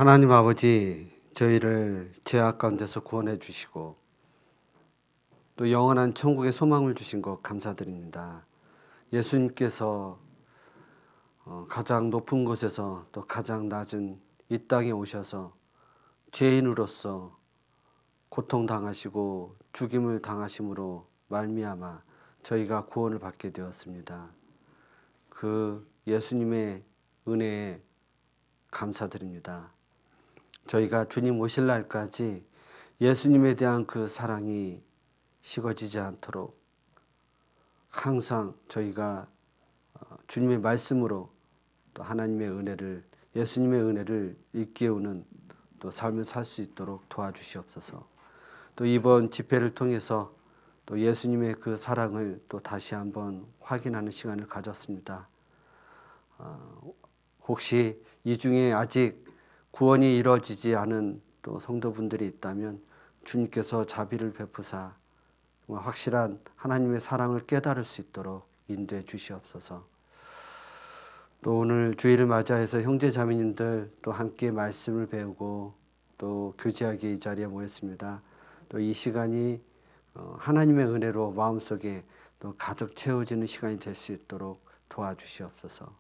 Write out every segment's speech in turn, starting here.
하나님 아버지, 저희를 죄악 가운데서 구원해 주시고 또 영원한 천국의 소망을 주신 것 감사드립니다. 예수님께서 가장 높은 곳에서 또 가장 낮은 이 땅에 오셔서 죄인으로서 고통당하시고 죽임을 당하심으로 말미암아 저희가 구원을 받게 되었습니다. 그 예수님의 은혜에 감사드립니다. 저희가 주님 오실 날까지 예수님에 대한 그 사랑이 식어지지 않도록 항상 저희가 주님의 말씀으로 또 하나님의 은혜를, 예수님의 은혜를 일깨우는 또 삶을 살 수 있도록 도와주시옵소서. 또 이번 집회를 통해서 또 예수님의 그 사랑을 또 다시 한번 확인하는 시간을 가졌습니다. 혹시 이 중에 아직 구원이 이루어지지 않은 또 성도분들이 있다면 주님께서 자비를 베푸사 확실한 하나님의 사랑을 깨달을 수 있도록 인도해 주시옵소서. 또 오늘 주일을 맞이해서 형제 자매님들 또 함께 말씀을 배우고 또 교제하기 이 자리에 모였습니다. 또 이 시간이 하나님의 은혜로 마음속에 또 가득 채워지는 시간이 될 수 있도록 도와주시옵소서.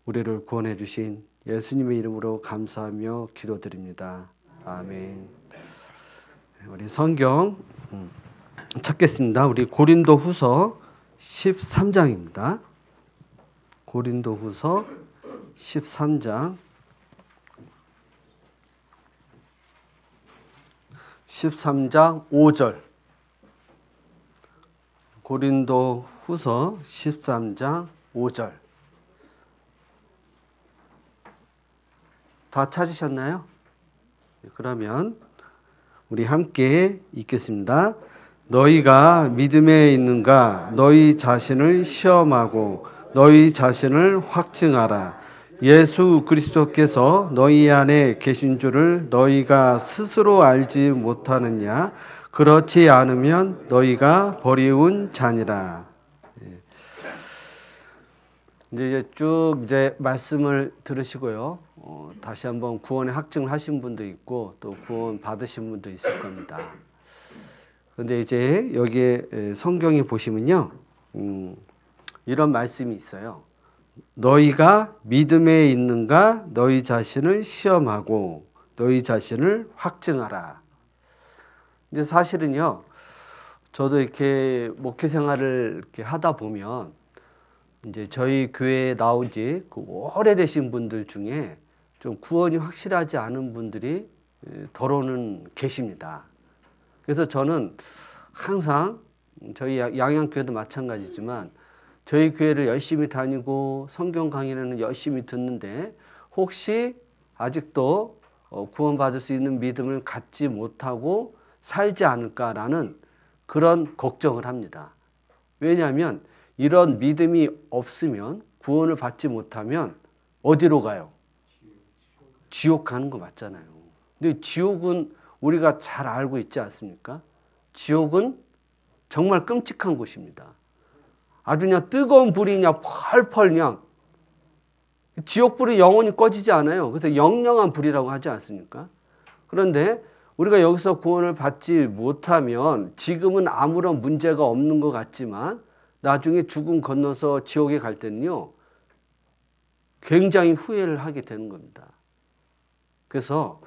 우리를 구원해 주신 예수님의 이름으로 감사하며 기도드립니다. 아멘. 우리 성경 찾겠습니다. 우리 고린도후서 13장입니다. 고린도후서 13장 5절. 고린도후서 13장 5절. 다 찾으셨나요? 그러면 우리 함께 읽겠습니다. 너희가 믿음에 있는가? 너희 자신을 시험하고 너희 자신을 확증하라. 예수 그리스도께서 너희 안에 계신 줄을 너희가 스스로 알지 못하느냐? 그렇지 않으면 너희가 버리운 자니라. 이제 쭉 말씀을 들으시고요. 다시 한번 구원의 확증을 하신 분도 있고 또 구원 받으신 분도 있을 겁니다. 그런데 이제 여기에 성경에 보시면요, 이런 말씀이 있어요. 너희가 믿음에 있는가? 너희 자신을 시험하고 너희 자신을 확증하라. 근데 사실은요, 저도 이렇게 목회 생활을 이렇게 하다 보면 이제 저희 교회에 나온 지 오래되신 분들 중에 좀 구원이 확실하지 않은 분들이 더러는 계십니다. 그래서 저는 항상 저희 양양교회도 마찬가지지만 저희 교회를 열심히 다니고 성경 강의는 열심히 듣는데 혹시 아직도 구원받을 수 있는 믿음을 갖지 못하고 살지 않을까라는 그런 걱정을 합니다. 왜냐하면 이런 믿음이 없으면 구원을 받지 못하면 어디로 가요? 지옥 가는 거 맞잖아요. 근데 지옥은 우리가 잘 알고 있지 않습니까? 지옥은 정말 끔찍한 곳입니다. 아주 그냥 뜨거운 불이 그냥 펄펄 그냥 지옥불이 영원히 꺼지지 않아요. 그래서 영영한 불이라고 하지 않습니까? 그런데 우리가 여기서 구원을 받지 못하면 지금은 아무런 문제가 없는 것 같지만 나중에 죽음 건너서 지옥에 갈 때는요, 굉장히 후회를 하게 되는 겁니다. 그래서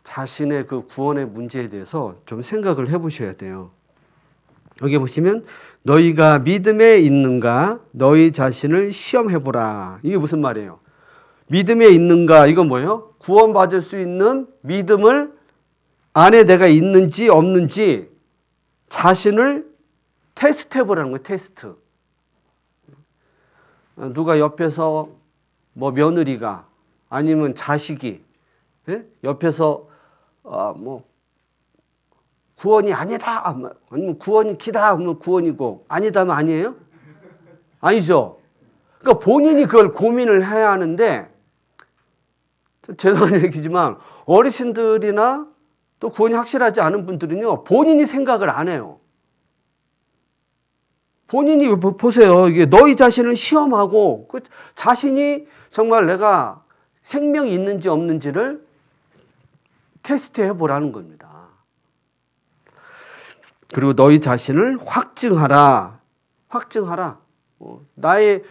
자신의 그 구원의 문제에 대해서 좀 생각을 해보셔야 돼요. 여기 보시면 너희가 믿음에 있는가? 너희 자신을 시험해보라. 이게 무슨 말이에요? 믿음에 있는가? 이건 뭐예요? 구원받을 수 있는 믿음을 안에 내가 있는지 없는지 자신을 테스트해보라는 거예요. 테스트. 누가 옆에서 뭐 며느리가 아니면 자식이 옆에서 뭐 구원이 아니다 아니면 구원이 기다 하면 구원이고 아니다 하면 아니에요? 아니죠. 그러니까 본인이 그걸 고민을 해야 하는데 죄송한 얘기지만 어르신들이나 또 구원이 확실하지 않은 분들은요, 본인이 생각을 안 해요. 본인이 보세요. 이게 너희 자신을 시험하고 그 자신이 정말 내가 생명이 있는지 없는지를 테스트해 보라는 겁니다. 그리고 너희 자신을 확증하라. 확증하라.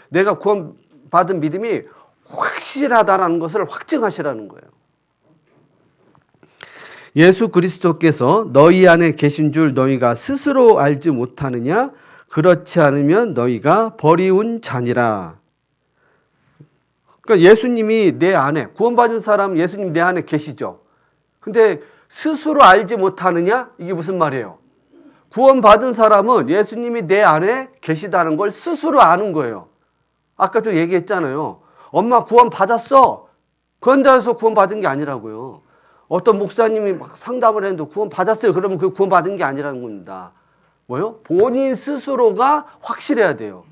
내가 구원받은 믿음이 확실하다라는 것을 확증하시라는 거예요. 예수 그리스도께서 너희 안에 계신 줄 너희가 스스로 알지 못하느냐? 그렇지 않으면 너희가 버리운 자니라. 그러니까 예수님이 내 안에, 구원받은 사람은 예수님 내 안에 계시죠. 근데 스스로 알지 못하느냐? 이게 무슨 말이에요? 구원받은 사람은 예수님이 내 안에 계시다는 걸 스스로 아는 거예요. 아까 좀 얘기했잖아요. 엄마 구원받았어. 그런다고 구원받은 게 아니라고요. 어떤 목사님이 막 상담을 했는데 구원받았어요. 그러면 그 구원받은 게 아니라는 겁니다. 뭐요? 본인 스스로가 확실해야 돼요.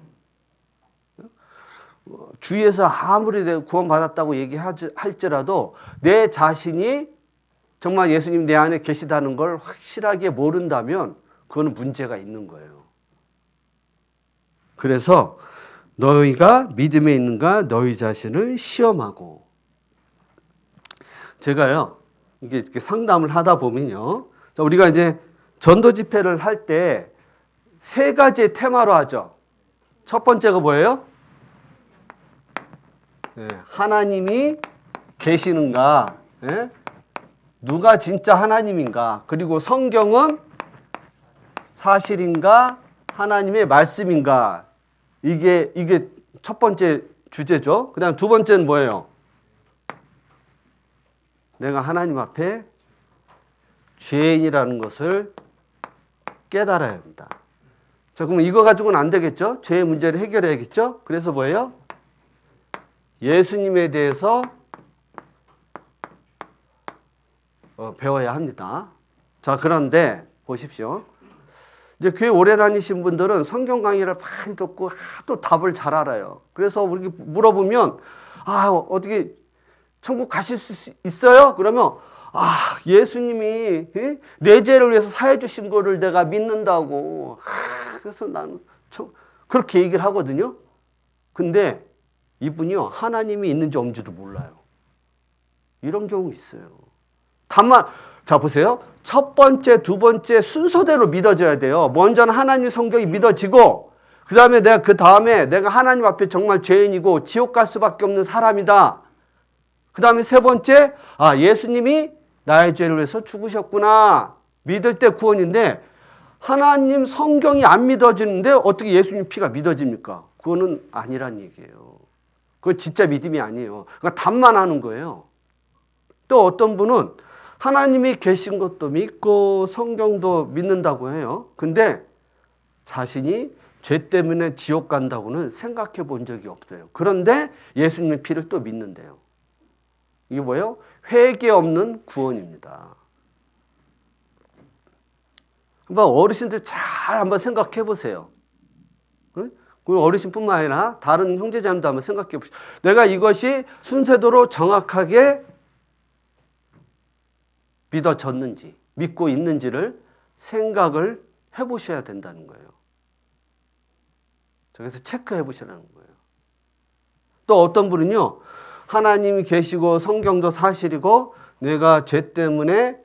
주위에서 아무리 내가 구원받았다고 얘기할지라도 내 자신이 정말 예수님 내 안에 계시다는 걸 확실하게 모른다면 그거는 문제가 있는 거예요. 그래서 너희가 믿음에 있는가 너희 자신을 시험하고. 제가요, 이게 상담을 하다 보면요. 우리가 이제 전도 집회를 할 때 세 가지의 테마로 하죠. 첫 번째가 뭐예요? 하나님이 계시는가? 누가 진짜 하나님인가? 그리고 성경은 사실인가? 하나님의 말씀인가? 이게 첫 번째 주제죠. 그 다음 두 번째는 뭐예요? 내가 하나님 앞에 죄인이라는 것을 깨달아야 합니다. 자, 그럼 이거 가지고는 안 되겠죠? 죄의 문제를 해결해야겠죠? 그래서 뭐예요? 예수님에 대해서 배워야 합니다. 자, 그런데 보십시오. 이제 교회 오래 다니신 분들은 성경 강의를 많이 듣고 하도 답을 잘 알아요. 그래서 우리 물어보면 어떻게 천국 가실 수 있어요? 그러면 예수님이 내 죄를 위해서 사해 주신 거를 내가 믿는다고. 그래서 나는 그렇게 얘기를 하거든요. 근데 이분이요, 하나님이 있는지 없는지도 몰라요. 이런 경우 있어요. 다만 자 보세요. 첫 번째, 두 번째 순서대로 믿어져야 돼요. 먼저는 하나님 성경이 믿어지고 그 다음에 내가 하나님 앞에 정말 죄인이고 지옥 갈 수밖에 없는 사람이다. 그 다음에 세 번째, 예수님이 나의 죄를 위해서 죽으셨구나. 믿을 때 구원인데 하나님 성경이 안 믿어지는데 어떻게 예수님 피가 믿어집니까? 그거는 아니란 얘기예요. 그건 진짜 믿음이 아니에요. 그러니까 답만 하는 거예요. 또 어떤 분은 하나님이 계신 것도 믿고 성경도 믿는다고 해요. 근데 자신이 죄 때문에 지옥 간다고는 생각해 본 적이 없어요. 그런데 예수님의 피를 또 믿는데요. 이게 뭐예요? 회개 없는 구원입니다. 한번 어르신들 잘 한번 생각해 보세요. 그리고 어르신뿐만 아니라 다른 형제자매도 한번 생각해 보시죠. 내가 이것이 순서대로 정확하게 믿어졌는지, 믿고 있는지를 생각을 해보셔야 된다는 거예요. 그래서 체크해 보시라는 거예요. 또 어떤 분은요, 하나님이 계시고 성경도 사실이고 내가 죄 때문에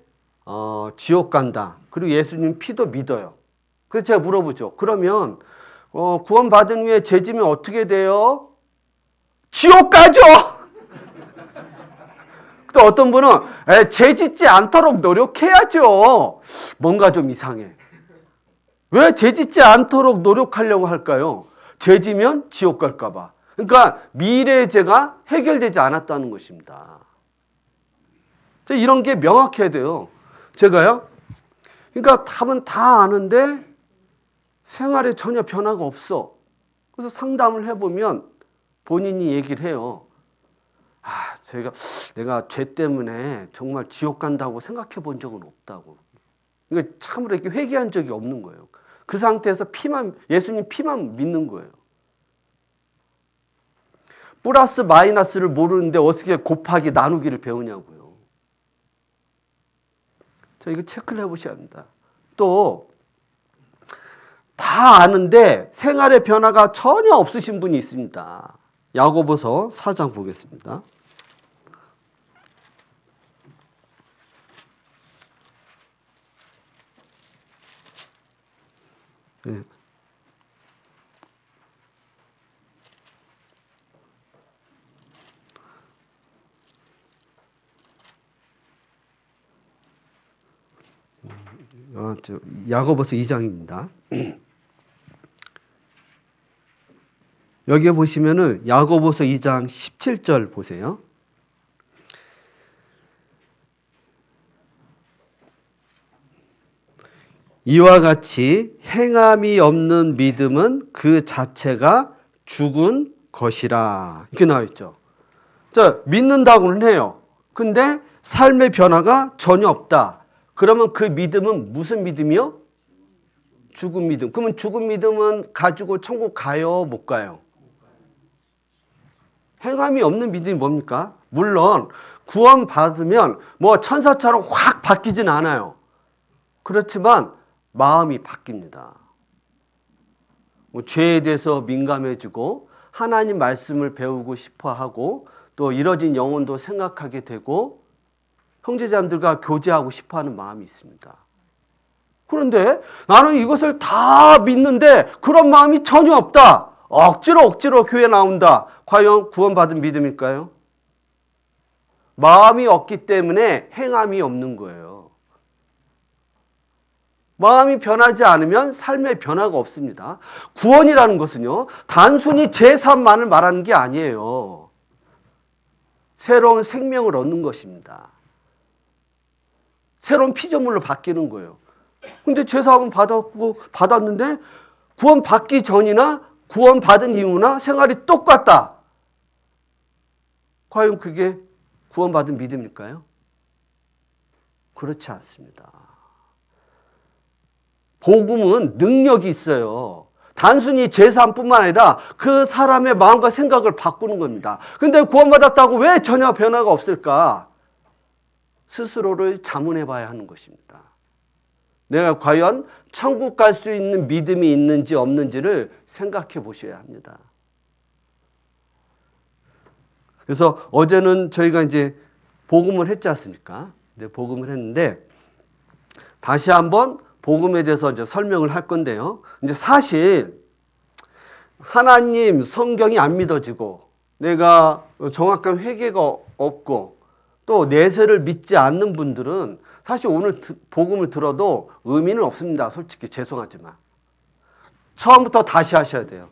지옥 간다. 그리고 예수님 피도 믿어요. 그래서 제가 물어보죠. 그러면 구원받은 후에 죄 지면 어떻게 돼요? 지옥 가죠! 또 어떤 분은 죄 짓지 않도록 노력해야죠. 뭔가 좀 이상해. 왜 죄 짓지 않도록 노력하려고 할까요? 죄 지면 지옥 갈까 봐. 그러니까 미래의 죄가 해결되지 않았다는 것입니다. 이런 게 명확해야 돼요. 제가요. 그러니까 답은 다 아는데 생활에 전혀 변화가 없어. 그래서 상담을 해보면 본인이 얘기를 해요. 내가 죄 때문에 정말 지옥 간다고 생각해 본 적은 없다고. 그러니까 참으로 이렇게 회개한 적이 없는 거예요. 그 상태에서 예수님 피만 믿는 거예요. 플러스 마이너스를 모르는데 어떻게 곱하기 나누기를 배우냐고요. 자, 이거 체크를 해보셔야 합니다. 또 다 아는데 생활의 변화가 전혀 없으신 분이 있습니다. 야고보서 4장 보겠습니다. 예. 야고보서 2장입니다. 여기에 보시면은 야고보서 2장 17절 보세요. 이와 같이 행함이 없는 믿음은 그 자체가 죽은 것이라. 이렇게 나와 있죠. 자, 믿는다고는 해요. 근데 삶의 변화가 전혀 없다. 그러면 그 믿음은 무슨 믿음이요? 죽은 믿음. 그러면 죽은 믿음은 가지고 천국 가요? 못 가요? 행함이 없는 믿음이 뭡니까? 물론 구원 받으면 뭐 천사처럼 확 바뀌진 않아요. 그렇지만 마음이 바뀝니다. 뭐 죄에 대해서 민감해지고 하나님 말씀을 배우고 싶어하고 또 이뤄진 영혼도 생각하게 되고 형제자매들과 교제하고 싶어하는 마음이 있습니다. 그런데 나는 이것을 다 믿는데 그런 마음이 전혀 없다. 억지로 교회 나온다. 과연 구원받은 믿음일까요? 마음이 없기 때문에 행함이 없는 거예요. 마음이 변하지 않으면 삶의 변화가 없습니다. 구원이라는 것은요, 단순히 제3만을 말하는 게 아니에요. 새로운 생명을 얻는 것입니다. 새로운 피조물로 바뀌는 거예요. 근데 죄사함은 받았는데 구원 받기 전이나 구원 받은 이후나 생활이 똑같다. 과연 그게 구원 받은 믿음일까요? 그렇지 않습니다. 복음은 능력이 있어요. 단순히 제사함뿐만 아니라 그 사람의 마음과 생각을 바꾸는 겁니다. 근데 구원받았다고 왜 전혀 변화가 없을까? 스스로를 자문해 봐야 하는 것입니다. 내가 과연 천국 갈 수 있는 믿음이 있는지 없는지를 생각해 보셔야 합니다. 그래서 어제는 저희가 이제 복음을 했지 않습니까? 네, 복음을 했는데 다시 한번 복음에 대해서 이제 설명을 할 건데요. 이제 사실 하나님 성경이 안 믿어지고 내가 정확한 회개가 없고 또 내세를 믿지 않는 분들은 사실 오늘 복음을 들어도 의미는 없습니다. 솔직히 죄송하지만. 처음부터 다시 하셔야 돼요.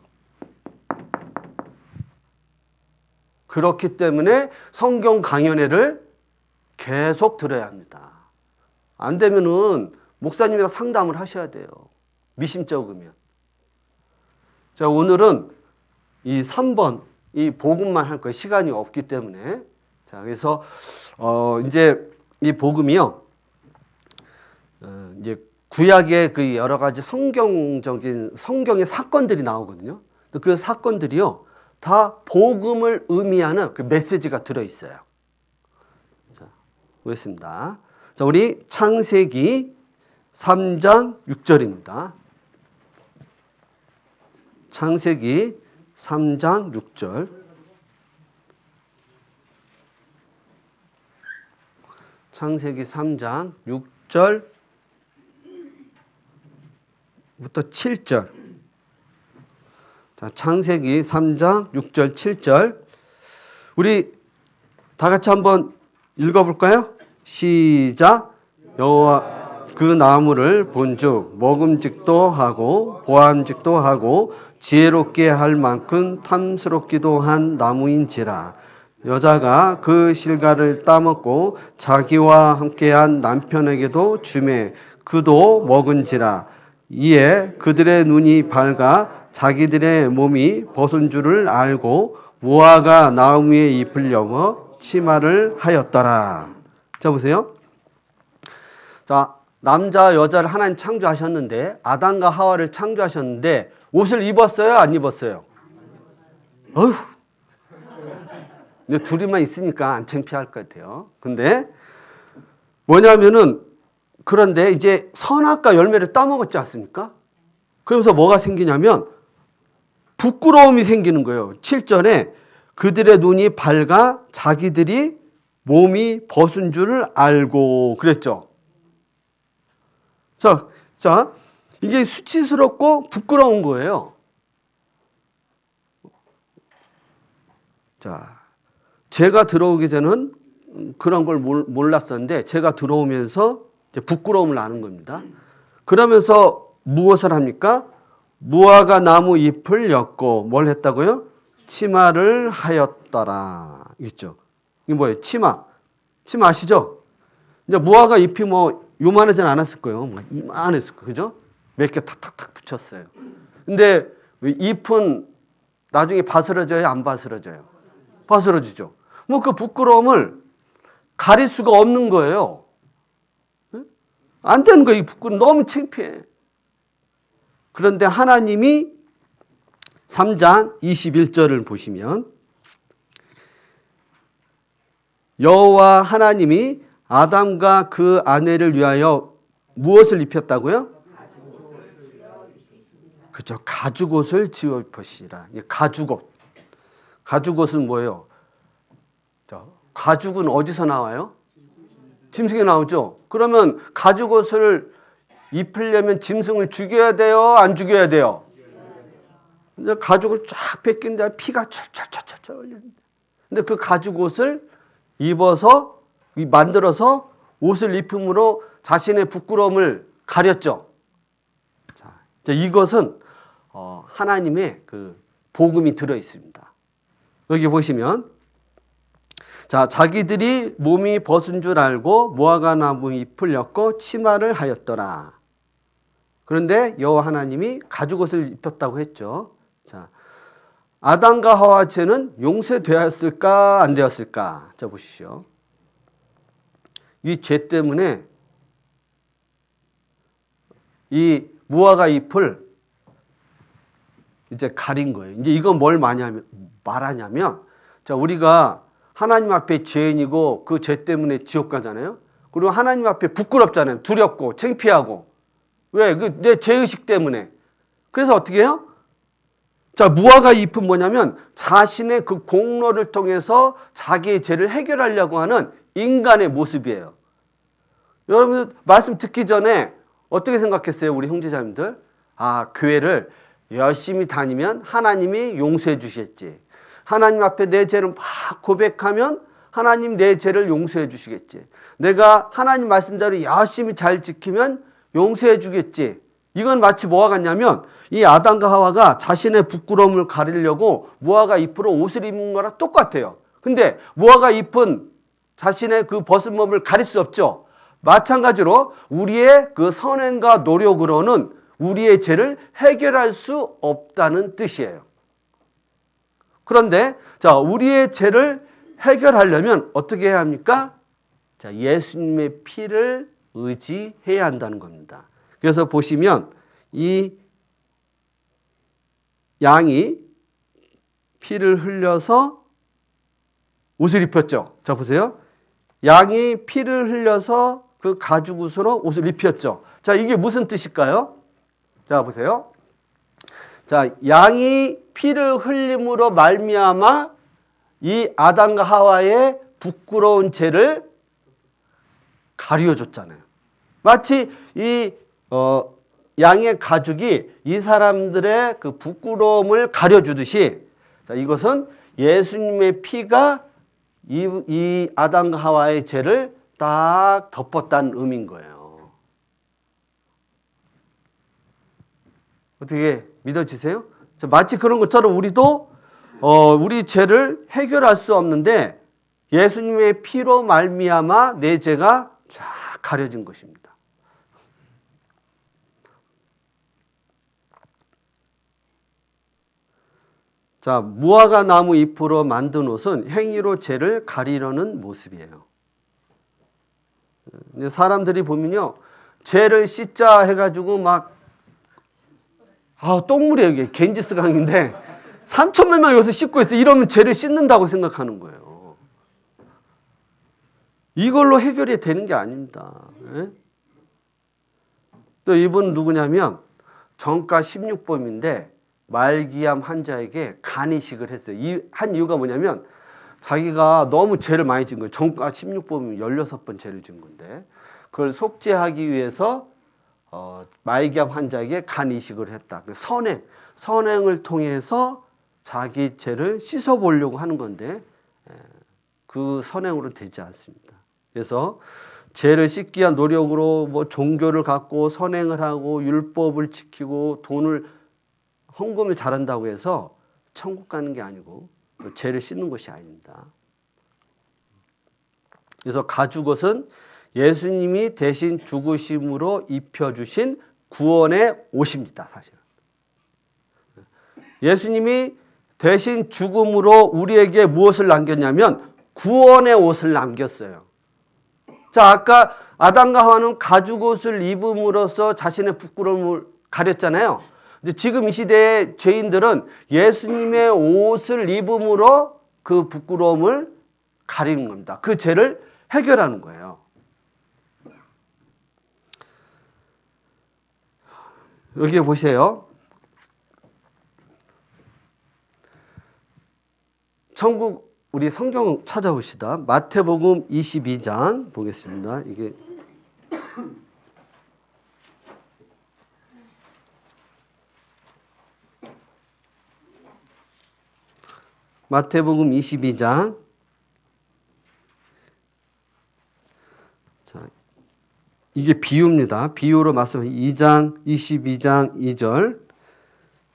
그렇기 때문에 성경 강연회를 계속 들어야 합니다. 안 되면은 목사님이랑 상담을 하셔야 돼요. 미심쩍으면. 자, 오늘은 이 3번, 이 복음만 할 거예요. 시간이 없기 때문에. 자, 그래서, 이제 이 복음이요. 이제 구약의 그 여러 가지 성경의 사건들이 나오거든요. 그 사건들이요. 다 복음을 의미하는 그 메시지가 들어있어요. 자, 보겠습니다. 자, 우리 창세기 3장 6절입니다. 창세기 3장 6절. 창세기 3장 6절부터 7절. 자, 창세기 3장 6절 7절. 우리 다 같이 한번 읽어볼까요? 시작. 여호와 그 나무를 본즉 먹음직도 하고 보암직도 하고 지혜롭게 할 만큼 탐스럽기도 한 나무인지라. 여자가 그 실과를 따먹고 자기와 함께한 남편에게도 주매 그도 먹은지라. 이에 그들의 눈이 밝아 자기들의 몸이 벗은 줄을 알고 무화과 나무의 잎을 여머 치마를 하였더라. 자, 보세요. 자, 남자 여자를 하나님 창조하셨는데 아담과 하와를 창조하셨는데 옷을 입었어요? 안 입었어요? 어휴, 근데 둘이만 있으니까 안 창피할 것 같아요. 근데 뭐냐면은 그런데 이제 선악과 열매를 따먹었지 않습니까? 그러면서 뭐가 생기냐면 부끄러움이 생기는 거예요. 7절에 그들의 눈이 밝아 자기들이 몸이 벗은 줄을 알고 그랬죠. 자, 이게 수치스럽고 부끄러운 거예요. 자, 제가 들어오기 전에는 그런 걸 몰랐었는데 제가 들어오면서 이제 부끄러움을 아는 겁니다. 그러면서 무엇을 합니까? 무화과 나무 잎을 엮고 뭘 했다고요? 치마를 하였더라. 있죠. 이게 뭐예요? 치마. 치마 아시죠? 이제 무화과 잎이 뭐 요만하진 않았을 거예요. 뭐 이만했을 거예요. 그죠? 몇 개 탁탁탁 붙였어요. 근데 잎은 나중에 바스러져요? 안 바스러져요? 바스러지죠. 뭐 그 부끄러움을 가릴 수가 없는 거예요. 안 되는 거예요. 이 부끄러움 너무 창피해. 그런데 하나님이 3장 21절을 보시면 여호와 하나님이 아담과 그 아내를 위하여 무엇을 입혔다고요? 그렇죠. 가죽옷을 지어 입으시라. 가죽옷. 가죽옷은 뭐예요? 가죽은 어디서 나와요? 짐승에 나오죠. 그러면 가죽옷을 입으려면 짐승을 죽여야 돼요? 안 죽여야 돼요? 이제 가죽을 쫙 벗긴데 피가 철철철철 흘리는데. 근데 그 가죽옷을 입어서 만들어서 옷을 입음으로 자신의 부끄러움을 가렸죠. 자, 이것은 하나님의 그 복음이 들어 있습니다. 여기 보시면 자, 자기들이 몸이 벗은 줄 알고 무화과 나무 잎을 엮고 치마를 하였더라. 그런데 여호와 하나님이 가죽옷을 입혔다고 했죠. 자, 아담과 하와 죄는 용서되었을까 안 되었을까? 자, 보시죠. 이 죄 때문에 이 무화과 잎을 이제 가린 거예요. 이제 이건 뭘 말하냐면, 자, 우리가 하나님 앞에 죄인이고 그 죄 때문에 지옥 가잖아요. 그리고 하나님 앞에 부끄럽잖아요. 두렵고 창피하고. 왜? 내 죄의식 때문에. 그래서 어떻게 해요? 자, 무화과 잎은 뭐냐면 자신의 그 공로를 통해서 자기의 죄를 해결하려고 하는 인간의 모습이에요. 여러분 말씀 듣기 전에 어떻게 생각했어요? 우리 형제자매들. 아, 교회를 열심히 다니면 하나님이 용서해 주시겠지. 하나님 앞에 내 죄를 막 고백하면 하나님 내 죄를 용서해 주시겠지. 내가 하나님 말씀대로 열심히 잘 지키면 용서해 주겠지. 이건 마치 뭐와 같냐면 이 아담과 하와가 자신의 부끄러움을 가리려고 무화과 잎으로 옷을 입은 거랑 똑같아요. 근데 무화과 잎은 자신의 그 벗은 몸을 가릴 수 없죠. 마찬가지로 우리의 그 선행과 노력으로는 우리의 죄를 해결할 수 없다는 뜻이에요. 그런데 자, 우리의 죄를 해결하려면 어떻게 해야 합니까? 자, 예수님의 피를 의지해야 한다는 겁니다. 그래서 보시면 이 양이 피를 흘려서 옷을 입혔죠. 자, 보세요. 양이 피를 흘려서 그 가죽옷으로 옷을 입혔죠. 자, 이게 무슨 뜻일까요? 자, 보세요. 자, 양이 피를 흘림으로 말미암아 이 아담과 하와의 부끄러운 죄를 가려줬잖아요. 마치 이 양의 가죽이 이 사람들의 그 부끄러움을 가려주듯이, 자, 이것은 예수님의 피가 이 아담과 하와의 죄를 딱 덮었다는 의미인 거예요. 어떻게 믿어지세요? 마치 그런 것처럼 우리도 우리 죄를 해결할 수 없는데 예수님의 피로 말미암아 내 죄가 쫙 가려진 것입니다. 자, 무화과 나무 잎으로 만든 옷은 행위로 죄를 가리려는 모습이에요. 사람들이 보면요, 죄를 씻자 해가지고 막 똥물이에요. 이게 겐지스 강인데 3천만 명 여기서 씻고 있어. 이러면 죄를 씻는다고 생각하는 거예요. 이걸로 해결이 되는 게 아닙니다. 예? 또 이분 누구냐면 정가 16범인데 말기암 환자에게 간이식을 했어요. 한 이유가 뭐냐면 자기가 너무 죄를 많이 진 거예요. 정가 16범이면 16번 죄를 진 건데 그걸 속죄하기 위해서 마이기암 환자에게 간 이식을 했다. 선행을 통해서 자기 죄를 씻어보려고 하는 건데 그 선행으로 되지 않습니다. 그래서 죄를 씻기 위한 노력으로 뭐 종교를 갖고 선행을 하고 율법을 지키고 헌금을 잘한다고 해서 천국 가는 게 아니고 죄를 씻는 것이 아닙니다. 그래서 가죽옷은 예수님이 대신 죽으심으로 입혀주신 구원의 옷입니다. 사실은. 예수님이 대신 죽음으로 우리에게 무엇을 남겼냐면 구원의 옷을 남겼어요. 자, 아까 아담과 하와는 가죽옷을 입음으로써 자신의 부끄러움을 가렸잖아요. 근데 지금 이 시대의 죄인들은 예수님의 옷을 입음으로 그 부끄러움을 가리는 겁니다. 그 죄를 해결하는 거예요. 여기 보세요. 우리 성경 찾아봅시다. 마태복음 22장 보겠습니다. 이게 마태복음 22장. 자, 이게 비유입니다. 비유로 말씀하신 22장 2절.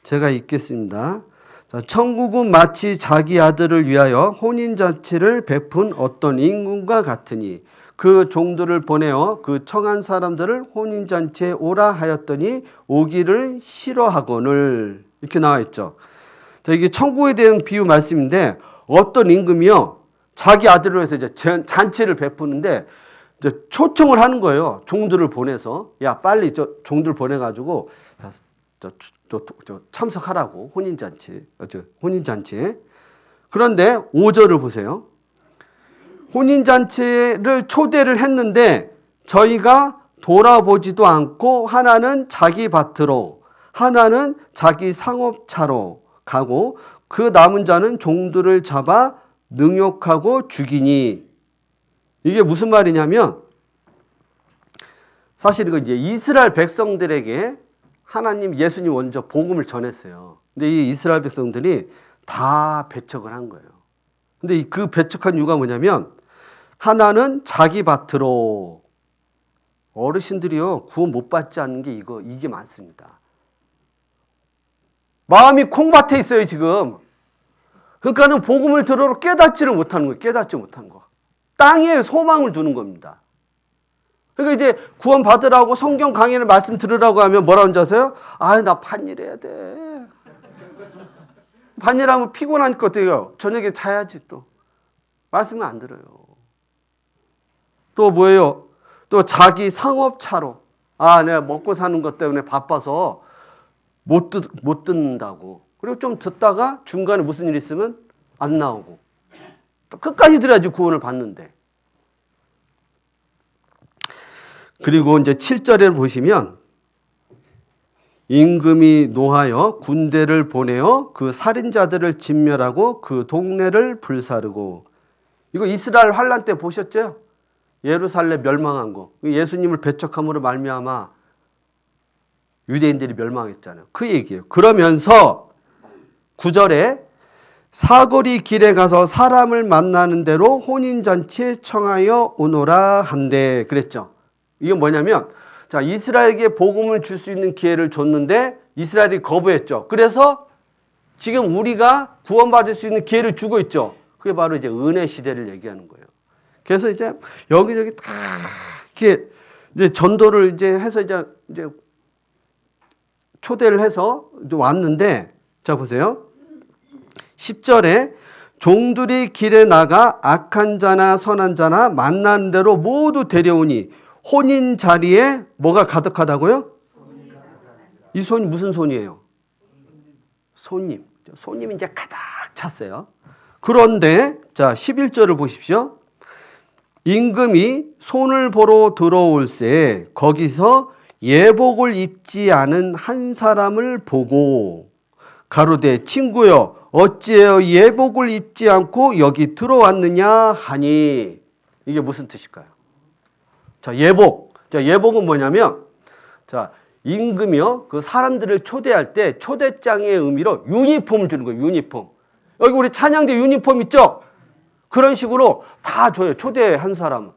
제가 읽겠습니다. 자, 천국은 마치 자기 아들을 위하여 혼인잔치를 베푼 어떤 임금과 같으니 그 종들을 보내어 그 청한 사람들을 혼인잔치에 오라 하였더니 오기를 싫어하거늘. 이렇게 나와 있죠. 자, 이게 천국에 대한 비유 말씀인데 어떤 임금이요 자기 아들을 위해서 이제 잔치를 베푸는데 이제 초청을 하는 거예요. 종들을 보내서 야 빨리 종들 보내가지고 참석하라고 혼인잔치. 그런데 5절을 보세요. 혼인잔치를 초대를 했는데 저희가 돌아보지도 않고 하나는 자기 밭으로 하나는 자기 상업차로 가고 그 남은 자는 종들을 잡아 능욕하고 죽이니. 이게 무슨 말이냐면 사실 이거 이제 이스라엘 백성들에게 하나님 예수님 먼저 복음을 전했어요. 근데 이 이스라엘 백성들이 다 배척을 한 거예요. 근데 그 배척한 이유가 뭐냐면 하나는 자기 밭으로. 어르신들이요 구원 못 받지 않는 게 이게 많습니다. 마음이 콩밭에 있어요 지금. 그러니까는 복음을 들어도 깨닫지를 못하는 거예요. 깨닫지 못한 거. 땅에 소망을 두는 겁니다. 그러니까 이제 구원 받으라고 성경 강의를 말씀 들으라고 하면 뭐라고 하는지 아세요? 나 반일해야 돼. 반일하면 피곤하니까 어때요? 저녁에 자야지 또. 말씀을 안 들어요. 또 뭐예요? 또 자기 상업차로. 내가 먹고 사는 것 때문에 바빠서 못 듣는다고. 그리고 좀 듣다가 중간에 무슨 일 있으면 안 나오고. 또 끝까지 들어야지 구원을 받는데. 그리고 이제 7절에 보시면 임금이 노하여 군대를 보내어 그 살인자들을 진멸하고 그 동네를 불사르고. 이거 이스라엘 환란 때 보셨죠? 예루살렘 멸망한 거. 예수님을 배척함으로 말미암아 유대인들이 멸망했잖아요. 그 얘기예요. 그러면서 9절에 사거리 길에 가서 사람을 만나는 대로 혼인잔치에 청하여 오노라 한대 그랬죠. 이게 뭐냐면 자 이스라엘에게 복음을 줄 수 있는 기회를 줬는데 이스라엘이 거부했죠. 그래서 지금 우리가 구원받을 수 있는 기회를 주고 있죠. 그게 바로 이제 은혜 시대를 얘기하는 거예요. 그래서 이제 여기저기 다 이렇게 이제 전도를 이제 해서 이제 초대를 해서 왔는데 자 보세요. 10절에 종들이 길에 나가 악한 자나 선한 자나 만나는 대로 모두 데려오니 혼인 자리에 뭐가 가득하다고요? 이 손이 무슨 손이에요? 손님. 손님이 이제 가득 찼어요. 그런데 자 11절을 보십시오. 임금이 손을 보러 들어올새 거기서 예복을 입지 않은 한 사람을 보고 가로되 친구여 어찌하여 예복을 입지 않고 여기 들어왔느냐 하니. 이게 무슨 뜻일까요? 자, 예복. 자, 예복은 뭐냐면 자, 임금이요. 그 사람들을 초대할 때 초대장의 의미로 유니폼을 주는 거예요. 유니폼. 여기 우리 찬양대 유니폼 있죠? 그런 식으로 다 줘요. 초대한 사람은.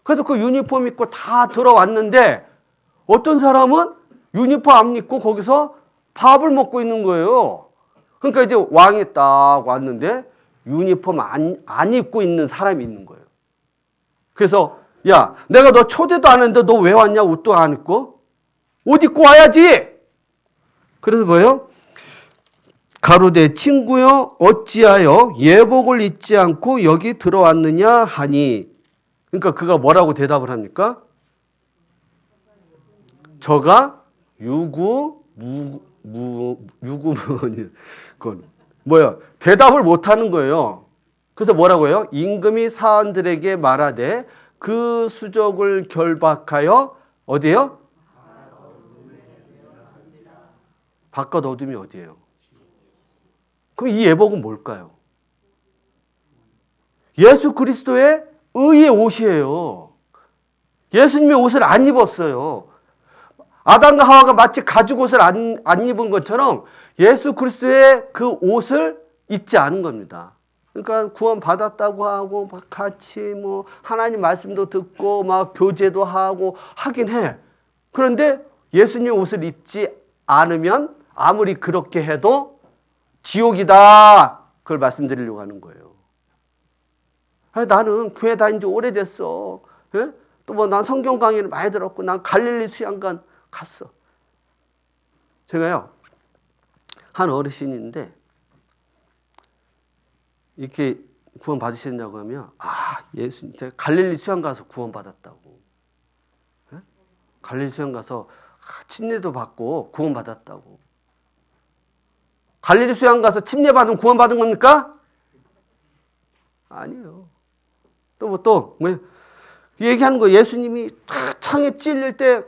그래서 그 유니폼 입고 다 들어왔는데 어떤 사람은 유니폼 안 입고 거기서 밥을 먹고 있는 거예요. 그러니까 이제 왕이 딱 왔는데 유니폼 안 입고 있는 사람이 있는 거예요. 그래서 야, 내가 너 초대도 안 했는데 너 왜 왔냐? 옷도 안 입고? 옷 입고 와야지! 그래서 뭐예요? 가로되 친구여 어찌하여 예복을 입지 않고 여기 들어왔느냐 하니. 그러니까 그가 뭐라고 대답을 합니까? 저가 그건 뭐야? 대답을 못 하는 거예요. 그래서 뭐라고 해요? 임금이 사람들에게 말하되 그 수족을 결박하여 어디에요? 바깥 어둠이 어디예요? 그럼 이 예복은 뭘까요? 예수 그리스도의 의의 옷이에요. 예수님의 옷을 안 입었어요. 아담과 하와가 마치 가죽 옷을 안 입은 것처럼 예수 그리스도의 그 옷을 입지 않은 겁니다. 그러니까 구원 받았다고 하고 막 같이 뭐 하나님 말씀도 듣고 막 교제도 하고 하긴 해. 그런데 예수님 옷을 입지 않으면 아무리 그렇게 해도 지옥이다. 그걸 말씀드리려고 하는 거예요. 아니, 나는 교회 다닌 지 오래됐어. 예? 또 뭐 난 성경 강의를 많이 들었고 난 갈릴리 수양관 갔어. 제가요 한 어르신인데 이렇게 구원 받으셨냐고 하면 예수님 제가 갈릴리 수양 가서 구원 받았다고. 예? 갈릴리 수양 가서 침례도 받고 구원 받았다고. 갈릴리 수양 가서 침례 받으면 구원 받은 겁니까? 아니에요. 또 얘기하는 거 예수님이 창에 찔릴 때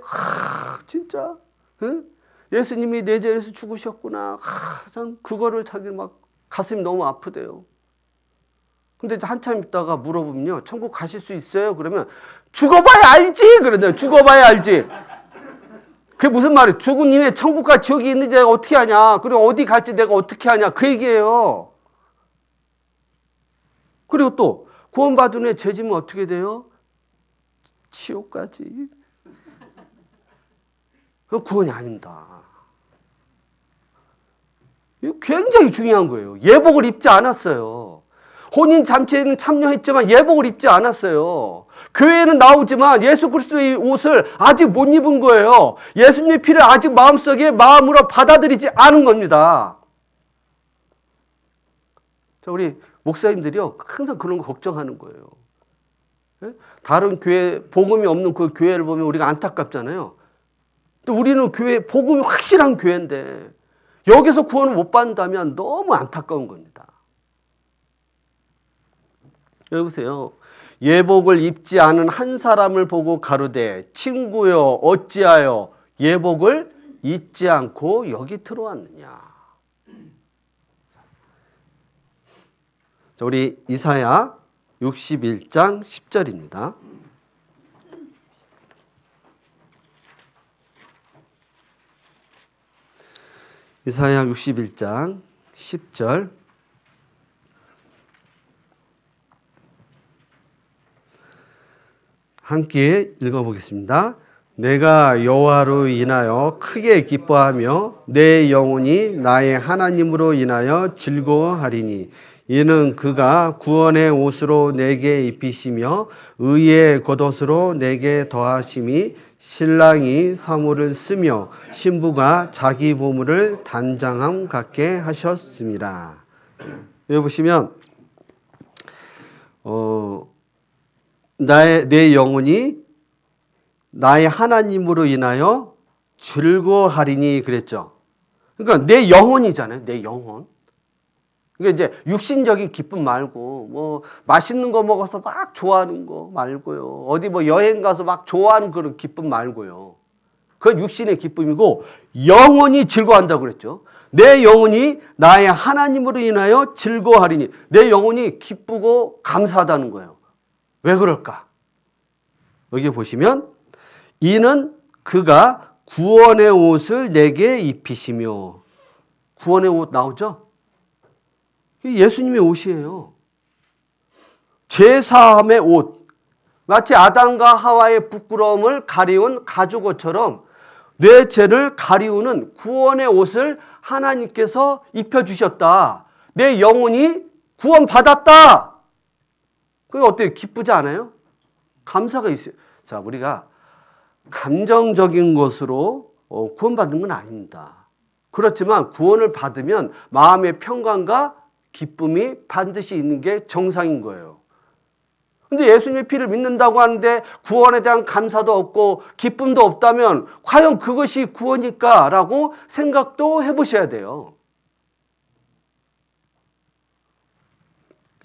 진짜 예수님이 내 죄에서 죽으셨구나. 참 그거를 자기 막 가슴이 너무 아프대요. 근데 한참 있다가 물어보면요. 천국 가실 수 있어요? 그러면 죽어봐야 알지. 그러네요. 죽어봐야 알지. 그게 무슨 말이에요? 죽은 이후에 천국과 지옥이 있는지 내가 어떻게 아냐. 그리고 어디 갈지 내가 어떻게 아냐. 그 얘기예요. 그리고 또 구원받은 후에 죄지면 어떻게 돼요? 지옥까지. 그거 구원이 아닙니다. 이거 굉장히 중요한 거예요. 예복을 입지 않았어요. 혼인 잔치에는 참여했지만 예복을 입지 않았어요. 교회에는 나오지만 예수 그리스도의 옷을 아직 못 입은 거예요. 예수님의 피를 아직 마음속에 마음으로 받아들이지 않은 겁니다. 자, 우리 목사님들이요 항상 그런 거 걱정하는 거예요. 다른 교회 복음이 없는 그 교회를 보면 우리가 안타깝잖아요. 또 우리는 교회 복음이 확실한 교회인데 여기서 구원을 못 받는다면 너무 안타까운 겁니다. 여기 보세요. 예복을 입지 않은 한 사람을 보고 가로되 친구여 어찌하여 예복을 입지 않고 여기 들어왔느냐. 자, 우리 이사야 61장 10절입니다. 이사야 61장 10절. 함께 읽어보겠습니다. 내가 여호와로 인하여 크게 기뻐하며 내 영혼이 나의 하나님으로 인하여 즐거워하리니 이는 그가 구원의 옷으로 내게 입히시며 의의 겉옷으로 내게 더하심이 신랑이 사모를 쓰며 신부가 자기 보물을 단장함 같게 하셨습니다. 여기 보시면 내 영혼이 나의 하나님으로 인하여 즐거워하리니 그랬죠. 그러니까 내 영혼이잖아요. 내 영혼. 그러니까 이제 육신적인 기쁨 말고 뭐 맛있는 거 먹어서 막 좋아하는 거 말고요. 어디 뭐 여행 가서 막 좋아하는 그런 기쁨 말고요. 그건 육신의 기쁨이고 영혼이 즐거워한다고 그랬죠. 내 영혼이 나의 하나님으로 인하여 즐거워하리니 내 영혼이 기쁘고 감사하다는 거예요. 왜 그럴까? 여기 보시면 이는 그가 구원의 옷을 내게 입히시며. 구원의 옷 나오죠? 예수님의 옷이에요. 죄사함의 옷. 마치 아담과 하와의 부끄러움을 가리운 가죽옷처럼 내 죄를 가리우는 구원의 옷을 하나님께서 입혀주셨다. 내 영혼이 구원받았다. 그게 어때요? 기쁘지 않아요? 감사가 있어요. 자, 우리가 감정적인 것으로 구원받는 건 아닙니다. 그렇지만 구원을 받으면 마음의 평강과 기쁨이 반드시 있는 게 정상인 거예요. 근데 예수님의 피를 믿는다고 하는데 구원에 대한 감사도 없고 기쁨도 없다면 과연 그것이 구원일까? 라고 생각도 해보셔야 돼요.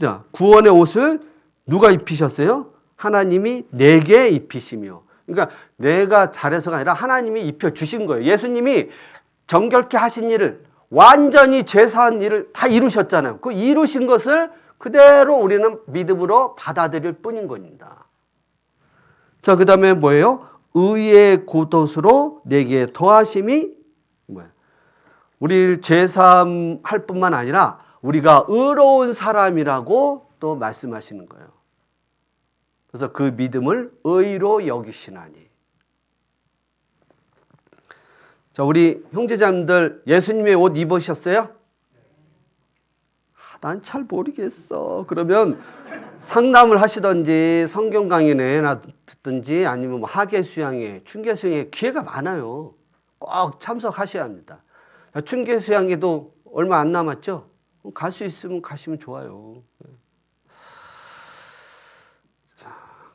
자, 구원의 옷을 누가 입히셨어요? 하나님이 내게 입히시며. 그러니까 내가 잘해서가 아니라 하나님이 입혀주신 거예요. 예수님이 정결케 하신 일을, 완전히 죄사한 일을 다 이루셨잖아요. 그 이루신 것을 그대로 우리는 믿음으로 받아들일 뿐인 겁니다. 자, 그 다음에 뭐예요? 의의 겉옷으로 내게 더하심이 뭐야? 우리 죄사함 할 뿐만 아니라 우리가 의로운 사람이라고 또 말씀하시는 거예요. 그래서 그 믿음을 의로 여기시나니. 자, 우리 형제자매들 예수님의 옷 입으셨어요? 난 잘 모르겠어. 그러면 상담을 하시든지 성경 강의나 듣든지 아니면 뭐 하계 수양회, 춘계 수양회 기회가 많아요. 꼭 참석하셔야 합니다. 춘계 수양회도 얼마 안 남았죠? 갈 수 있으면 가시면 좋아요.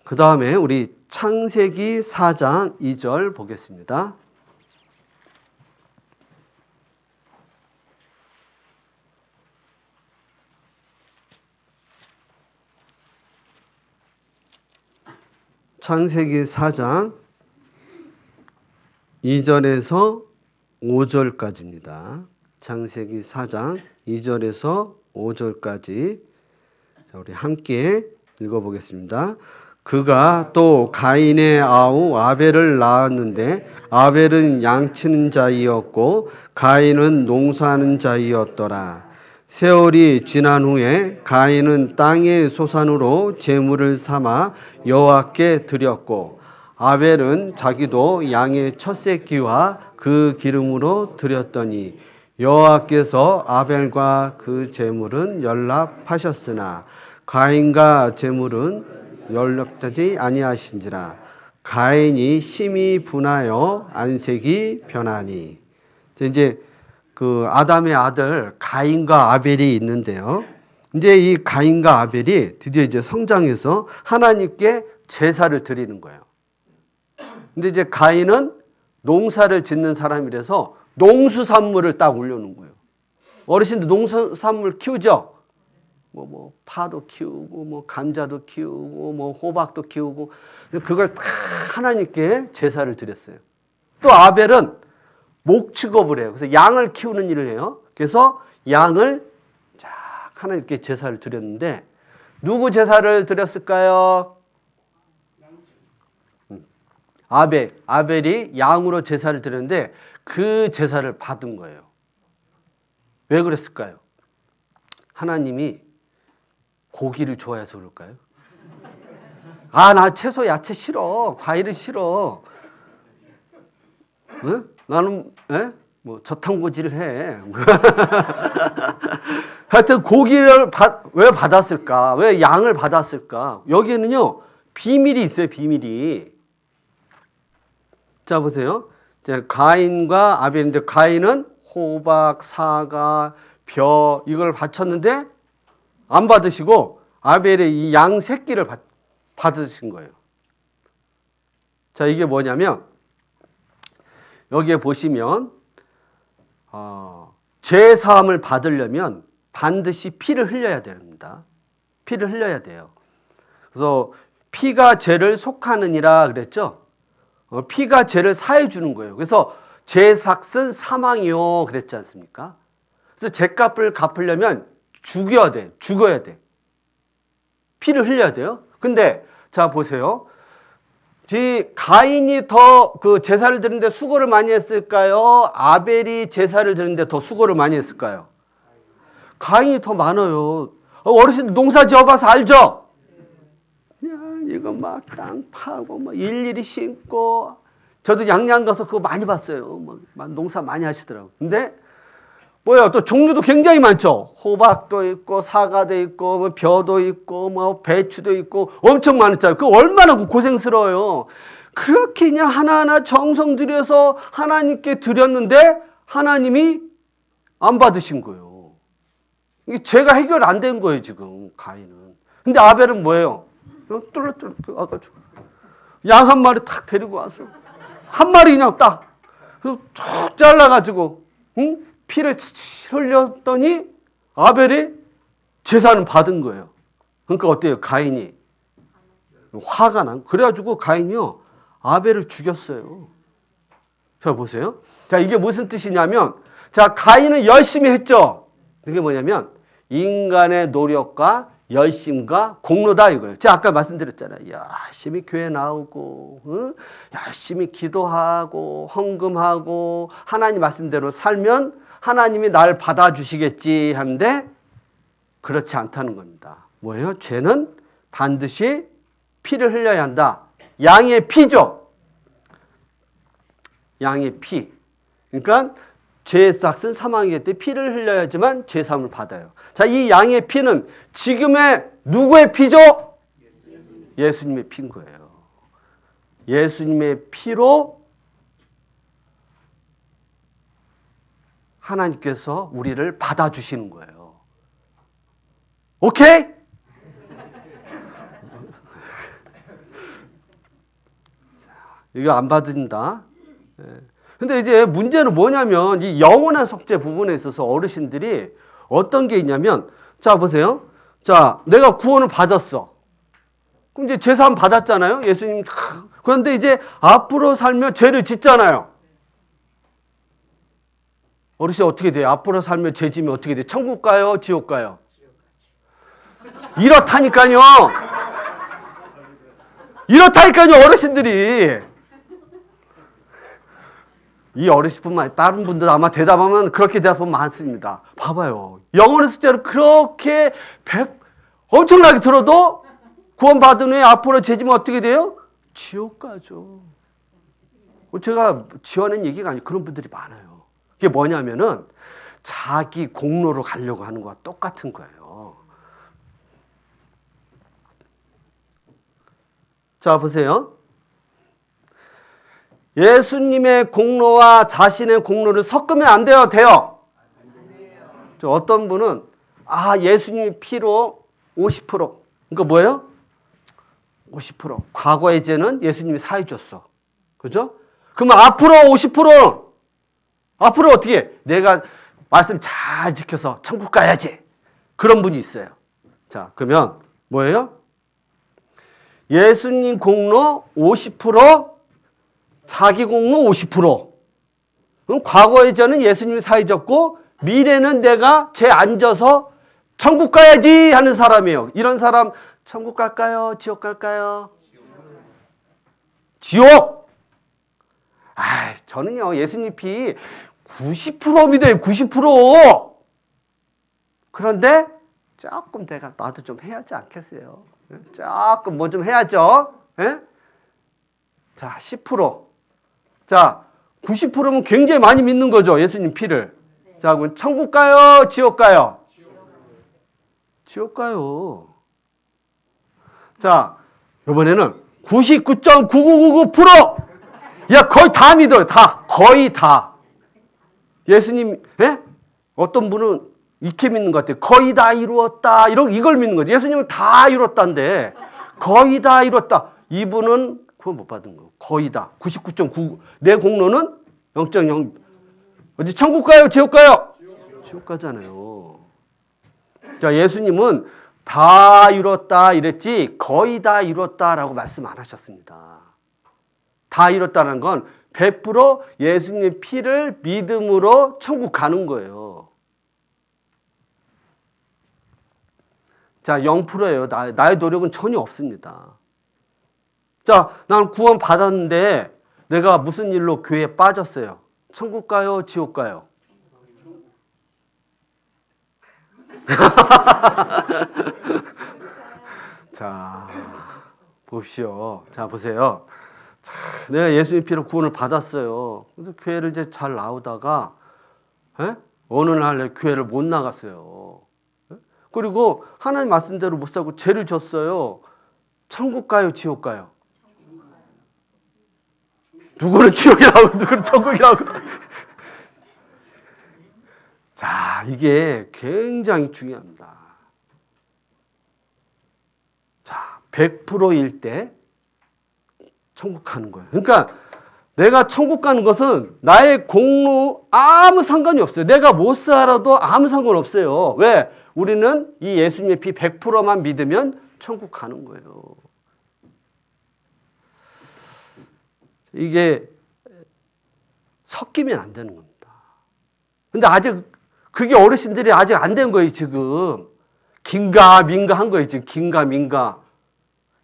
그 다음에 우리 창세기 4장 2절 보겠습니다. 창세기 4장 2절에서 5절까지입니다. 창세기 4장 2절에서 5절까지 자, 우리 함께 읽어보겠습니다. 그가 또 가인의 아우 아벨을 낳았는데 아벨은 양치는 자이었고 가인은 농사하는 자이었더라. 세월이 지난 후에 가인은 땅의 소산으로 제물을 삼아 여호와께 드렸고 아벨은 자기도 양의 첫 새끼와 그 기름으로 드렸더니 여호와께서 아벨과 그 제물은 연락하셨으나 가인과 제물은 연락되지 아니하신지라. 가인이 심히 분하여 안색이 변하니. 이제 그 아담의 아들 가인과 아벨이 있는데요. 이제 이 가인과 아벨이 드디어 이제 성장해서 하나님께 제사를 드리는 거예요. 근데 이제 가인은 농사를 짓는 사람이라서 농수산물을 딱 올려놓은 거예요. 어르신들 농수산물 키우죠? 뭐 파도 키우고 뭐 감자도 키우고 뭐 호박도 키우고 그걸 다 하나님께 제사를 드렸어요. 또 아벨은 목축업을 해요. 그래서 양을 키우는 일을 해요. 그래서 양을 쫙 하나님께 제사를 드렸는데 누구 제사를 드렸을까요? 아벨이 양으로 제사를 드렸는데 그 제사를 받은 거예요. 왜 그랬을까요? 하나님이 고기를 좋아해서 그럴까요? 나 채소 야채 싫어. 과일은 싫어. 응? 나는 뭐 저탄고지를 해. 하여튼 고기를 왜 받았을까? 왜 양을 받았을까? 여기에는요 비밀이 있어요. 비밀이. 자 보세요. 이제 가인과 아벨인데 가인은 호박, 사과, 벼 이걸 바쳤는데 안 받으시고 아벨의 이 양 새끼를 받으신 거예요. 자 이게 뭐냐면 여기에 보시면 죄 사함을 받으려면 반드시 피를 흘려야 됩니다. 피를 흘려야 돼요. 그래서 피가 죄를 속하느니라 그랬죠. 피가 죄를 사해 주는 거예요. 그래서 죄 삭은 사망이요 그랬지 않습니까? 그래서 죄값을 갚으려면 죽여야 돼. 피를 흘려야 돼요. 근데 자 보세요. 가인이 더 그 제사를 드리는데 수고를 많이 했을까요? 아벨이 제사를 드리는데 더 수고를 많이 했을까요? 가인이 더 많아요. 어르신 농사 지어봐서 알죠? 야, 이거 막 땅 파고 막 일일이 심고, 저도 양양 가서 그거 많이 봤어요. 막 농사 많이 하시더라고요. 근데 뭐야, 또 종류도 굉장히 많죠. 호박도 있고 사과도 있고 뭐 벼도 있고 뭐 배추도 있고 엄청 많았잖아요. 그 얼마나 고생스러워요. 그렇게 그냥 하나하나 정성 들여서 하나님께 드렸는데 하나님이 안 받으신 거예요. 이게 죄가 해결 안 된 거예요, 지금 가인은. 근데 아벨은 뭐예요? 뚫어뚫어 와가지고 양 한 마리 탁 데리고 와서 한 마리 그냥 딱 쭉 잘라가지고, 응? 피를 흘렸더니 아벨이 제사는 받은 거예요. 그러니까 어때요? 가인이 화가 난. 그래가지고 가인이요 아벨을 죽였어요. 자 보세요. 자 이게 무슨 뜻이냐면, 자 가인은 열심히 했죠. 그게 뭐냐면 인간의 노력과 열심과 공로다 이거예요. 제가 아까 말씀드렸잖아요. 열심히 교회 나오고, 응? 열심히 기도하고 헌금하고 하나님 말씀대로 살면 하나님이 날 받아주시겠지 하는데 그렇지 않다는 겁니다. 뭐예요? 죄는 반드시 피를 흘려야 한다. 양의 피죠. 양의 피. 그러니까 죄의 삭은 사망이기 때문에 피를 흘려야지만 죄사함을 받아요. 자, 이 양의 피는 지금의 누구의 피죠? 예수님의 피인 거예요. 예수님의 피로 하나님께서 우리를 받아주시는 거예요. 오케이? 이거 안 받는다. 근데 이제 문제는 뭐냐면 이 영원한 속죄 부분에 있어서 어르신들이 어떤 게 있냐면, 자 보세요. 자 내가 구원을 받았어. 그럼 이제 죄사함 받았잖아요. 예수님. 그런데 이제 앞으로 살면 죄를 짓잖아요. 어르신 어떻게 돼요? 앞으로 살면 죄 지면 어떻게 돼요? 천국 가요? 지옥 가요? 이렇다니까요. 이렇다니까요, 어르신들이. 이 어르신뿐만 아니라 다른 분들 아마 대답하면 그렇게 대답하면 많습니다. 봐봐요. 영혼의 숫자를 그렇게 엄청나게 들어도 구원받은 후에 앞으로 죄 지면 어떻게 돼요? 지옥 가죠. 제가 지어낸 얘기가 아니고 그런 분들이 많아요. 그게 뭐냐면은 자기 공로로 가려고 하는 거와 똑같은 거예요. 자, 보세요. 예수님의 공로와 자신의 공로를 섞으면 안 돼요? 돼요? 어떤 분은 예수님의 피로 50%. 그러니까 뭐예요? 50%. 과거의 죄는 예수님이 사해 줬어. 그죠? 그러면 앞으로 50%는 앞으로 어떻게 해? 내가 말씀 잘 지켜서 천국 가야지. 그런 분이 있어요. 자, 그러면 뭐예요? 예수님 공로 50%, 자기 공로 50%. 그럼 과거의 죄는 예수님이 사해졌고 미래는 내가 죄 안 져서 천국 가야지 하는 사람이에요. 이런 사람 천국 갈까요? 지옥 갈까요? 지옥! 저는요 예수님 피 90% 믿어요. 90%. 그런데 조금 나도 좀 해야지 않겠어요? 조금 뭐 좀 해야죠. 예? 자, 10%. 자, 90%면 굉장히 많이 믿는 거죠. 예수님 피를. 자, 그럼 천국 가요? 지옥 가요? 지옥 가요. 자, 이번에는 99.9999%. 야, 거의 다 믿어요. 다. 거의 다. 예수님, 예? 어떤 분은 이렇게 믿는 것 같아요. 거의 다 이루었다. 이걸 믿는 거죠. 예수님은 다 이뤘다인데, 거의 다 이뤘다. 이분은 구원 못 받은 거예요. 거의 다. 99.99. 내 공로는 0.0. 어디 천국 가요? 지옥 가요? 지옥 가잖아요. 자, 예수님은 다 이뤘다 이랬지, 거의 다 이뤘다라고 말씀 안 하셨습니다. 다 이뤘다는 건 100% 예수님의 피를 믿음으로 천국 가는 거예요. 자, 0%예요. 나의 노력은 전혀 없습니다. 자, 난 구원 받았는데 내가 무슨 일로 교회에 빠졌어요. 천국 가요? 지옥 가요? 자, 봅시오. 자, 보세요. 자, 내가 예수님 피로 구원을 받았어요. 그래서 교회를 이제 잘 나오다가 어느 날 교회를 못 나갔어요. 그리고 하나님 말씀대로 못 살고 죄를 졌어요. 천국 가요? 지옥 가요? 누구는 지옥이라고 누구는 천국이라고. 자, 이게 굉장히 중요합니다. 자, 100%일 때 천국 가는 거예요. 그러니까 내가 천국 가는 것은 나의 공로 아무 상관이 없어요. 내가 못 살아도 아무 상관없어요. 왜? 우리는 이 예수님의 피 100%만 믿으면 천국 가는 거예요. 이게 섞이면 안 되는 겁니다. 근데 아직 그게 어르신들이 아직 안 된 거예요, 지금. 긴가 민가 한 거예요, 지금. 긴가 민가.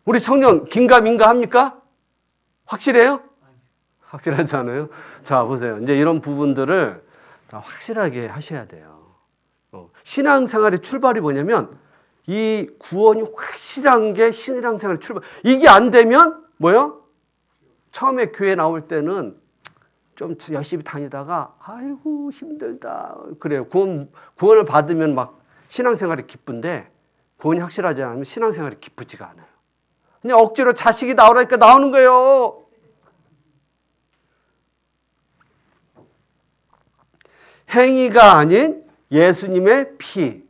우리 청년 긴가 민가 합니까? 확실해요? 확실하지 않아요? 자, 보세요. 이제 이런 부분들을 다 확실하게 하셔야 돼요. 신앙생활의 출발이 뭐냐면 이 구원이 확실한 게 신앙생활의 출발. 이게 안 되면 뭐요? 처음에 교회 나올 때는 좀 열심히 다니다가 아이고 힘들다 그래요. 구원을 받으면 막 신앙생활이 기쁜데 구원이 확실하지 않으면 신앙생활이 기쁘지가 않아요. 그냥 억지로 자식이 나오라니까 나오는 거예요. 행위가 아닌 예수님의 피.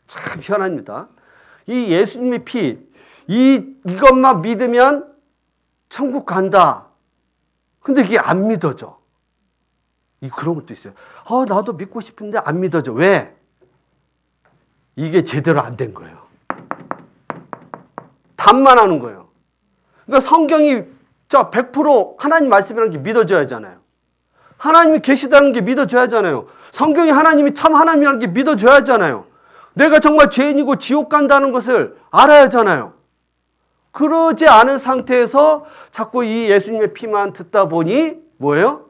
참 희한합니다. 이 예수님의 피, 이것만 믿으면 천국 간다. 근데 이게 안 믿어져. 그런 것도 있어요. 나도 믿고 싶은데 안 믿어져. 왜? 이게 제대로 안 된 거예요. 답만 하는 거예요. 그러니까 성경이 100% 하나님 말씀이라는 게 믿어져야 하잖아요. 하나님이 계시다는 게 믿어져야 하잖아요. 성경이 하나님이 참 하나님이라는 게 믿어져야 하잖아요. 내가 정말 죄인이고 지옥 간다는 것을 알아야 하잖아요. 그러지 않은 상태에서 자꾸 이 예수님의 피만 듣다 보니 뭐예요?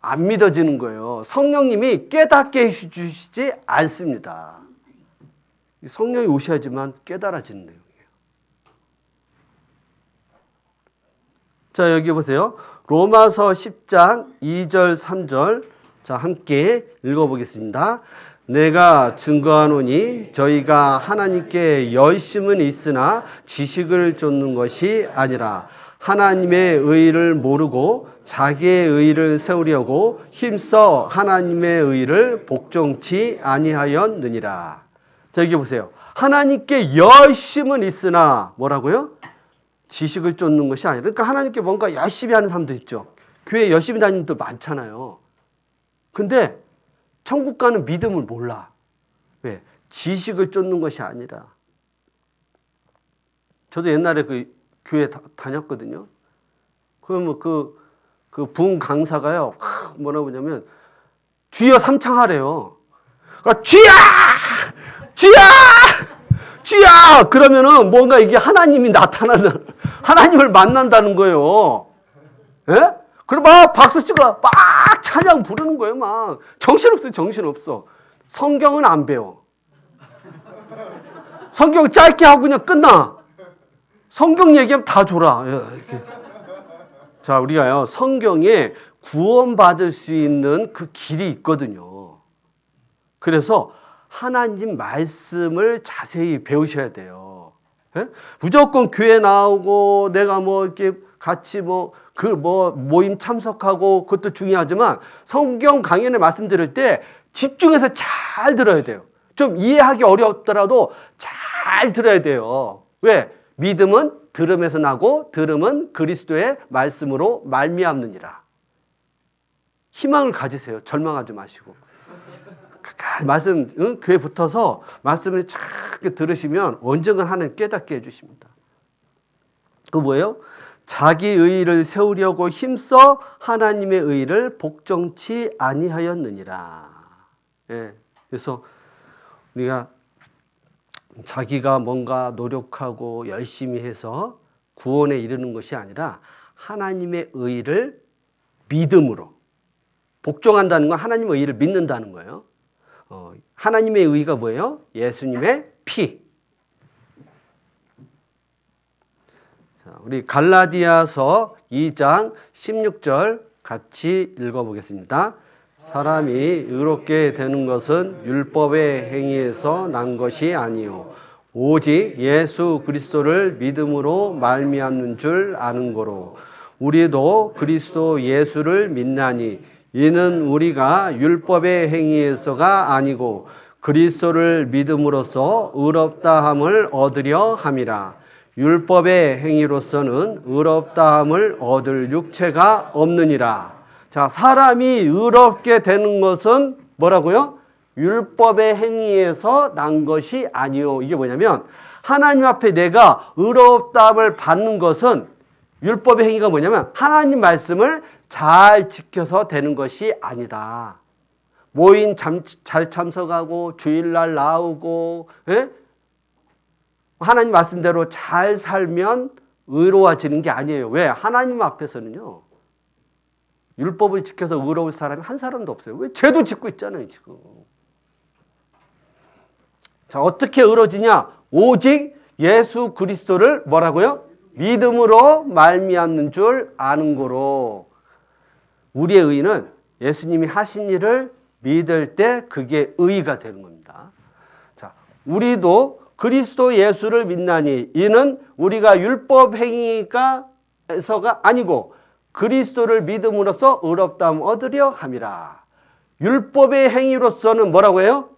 안 믿어지는 거예요. 성령님이 깨닫게 해주시지 않습니다. 성령이 오셔야지만 깨달아지는 내용이에요. 자, 여기 보세요. 로마서 10장 2절 3절 자, 함께 읽어보겠습니다. 내가 증거하노니 저희가 하나님께 열심은 있으나 지식을 쫓는 것이 아니라 하나님의 의를 모르고 자기의 의를 세우려고 힘써 하나님의 의를 복종치 아니하였느니라. 자, 여기 보세요. 하나님께 열심은 있으나 뭐라고요? 지식을 쫓는 것이 아니라. 그러니까 하나님께 뭔가 열심히 하는 사람도 있죠. 교회 열심히 다니는 분들 많잖아요. 근데 천국 가는 믿음을 몰라. 왜? 지식을 쫓는 것이 아니라. 저도 옛날에 그 교회 다녔거든요. 그러면 그 부흥 강사가요, 뭐라고 하냐면, 주여 삼창하래요. 그러니까 주야! 주야! 주야! 그러면은 뭔가 이게 하나님이 나타나는, 하나님을 만난다는 거예요. 예? 그럼 막 박수 치고 막 찬양 부르는 거예요, 막. 정신없어요, 정신없어. 성경은 안 배워. 성경 짧게 하고 그냥 끝나. 성경 얘기하면 다 줘라. 이렇게. 자, 우리가요, 성경에 구원받을 수 있는 그 길이 있거든요. 그래서 하나님 말씀을 자세히 배우셔야 돼요. 예? 무조건 교회 나오고 내가 뭐 이렇게 같이 모임 참석하고 그것도 중요하지만 성경 강연을 말씀드릴 때 집중해서 잘 들어야 돼요. 좀 이해하기 어렵더라도 잘 들어야 돼요. 왜? 믿음은 들음에서 나고 들음은 그리스도의 말씀으로 말미암느니라. 희망을 가지세요. 절망하지 마시고. 말씀, 교회 붙어서 말씀을 잘 들으시면 언젠간 하나님 깨닫게 해주십니다. 그 뭐예요? 자기 의의를 세우려고 힘써 하나님의 의의를 복종치 아니하였느니라. 예, 그래서 우리가 자기가 뭔가 노력하고 열심히 해서 구원에 이르는 것이 아니라 하나님의 의를 믿음으로, 복종한다는 건 하나님의 의를 믿는다는 거예요. 하나님의 의가 뭐예요? 예수님의 피. 자, 우리 갈라디아서 2장 16절 같이 읽어보겠습니다. 사람이 의롭게 되는 것은 율법의 행위에서 난 것이 아니요 오직 예수 그리스도를 믿음으로 말미암는 줄 아는 거로 우리도 그리스도 예수를 믿나니 이는 우리가 율법의 행위에서가 아니고 그리스도를 믿음으로써 의롭다함을 얻으려 함이라. 율법의 행위로서는 의롭다함을 얻을 육체가 없느니라. 자, 사람이 의롭게 되는 것은 뭐라고요? 율법의 행위에서 난 것이 아니요. 이게 뭐냐면 하나님 앞에 내가 의롭다함을 받는 것은 율법의 행위가 뭐냐면 하나님 말씀을 잘 지켜서 되는 것이 아니다. 모임 잘 참석하고 주일날 나오고 하나님 말씀대로 잘 살면 의로워지는 게 아니에요. 왜? 하나님 앞에서는요. 율법을 지켜서 의로울 사람이 한 사람도 없어요. 왜? 죄도 짓고 있잖아요, 지금. 자, 어떻게 의로워지냐? 오직 예수 그리스도를 뭐라고요? 믿음으로 말미암는 줄 아는 거로. 우리의 의는 예수님이 하신 일을 믿을 때 그게 의가 되는 겁니다. 자, 우리도 그리스도 예수를 믿나니 이는 우리가 율법 행위가 에서가 아니고 그리스도를 믿음으로써 의롭다함 얻으려 함이라. 율법의 행위로서는 뭐라고 해요?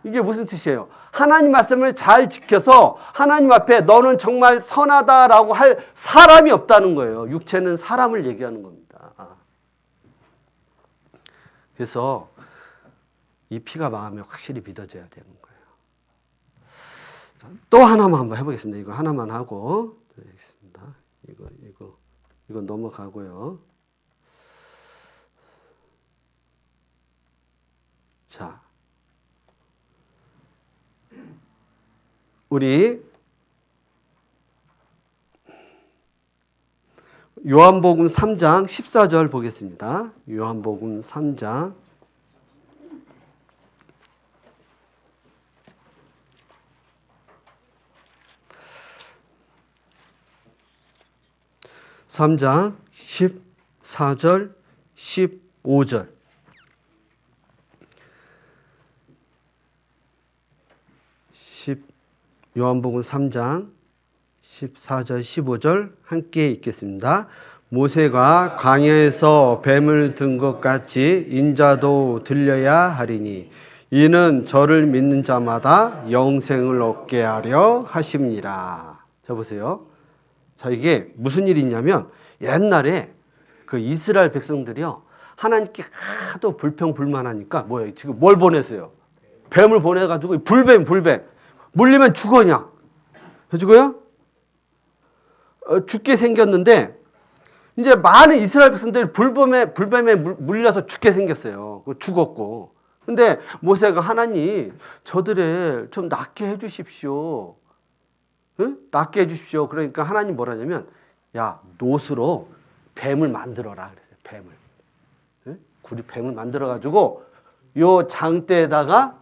이게 무슨 뜻이에요? 하나님 말씀을 잘 지켜서 하나님 앞에 너는 정말 선하다라고 할 사람이 없다는 거예요. 육체는 사람을 얘기하는 겁니다. 그래서 이 피가 마음에 확실히 믿어져야 되는 거예요. 또 하나만 한번 해보겠습니다. 이거 하나만 하고 되겠습니다. 이거 넘어가고요. 자, 우리 요한복음 3장 14절 보겠습니다. 요한복음 3장 14절 15절 요한복음 3장 14절 15절 함께 읽겠습니다. 모세가 광야에서 뱀을 든 것 같이 인자도 들려야 하리니 이는 저를 믿는 자마다 영생을 얻게 하려 하심니라. 자 보세요. 자, 이게 무슨 일이 있냐면 옛날에 그 이스라엘 백성들이요. 하나님께 하도 불평불만하니까 뭐예요? 지금 뭘 보냈어요? 뱀을 보내가지고 불뱀. 물리면 죽어냐? 해주고요? 죽게 생겼는데 이제 많은 이스라엘 백성들이 불뱀에 물려서 죽게 생겼어요. 죽었고. 근데 모세가 하나님 저들을 좀 낫게 해주십시오. 응? 낫게 해주십시오. 그러니까 하나님 뭐라냐면 야 노스로 뱀을 만들어라 그랬어요. 뱀을. 응? 구리 뱀을 만들어가지고 요 장대에다가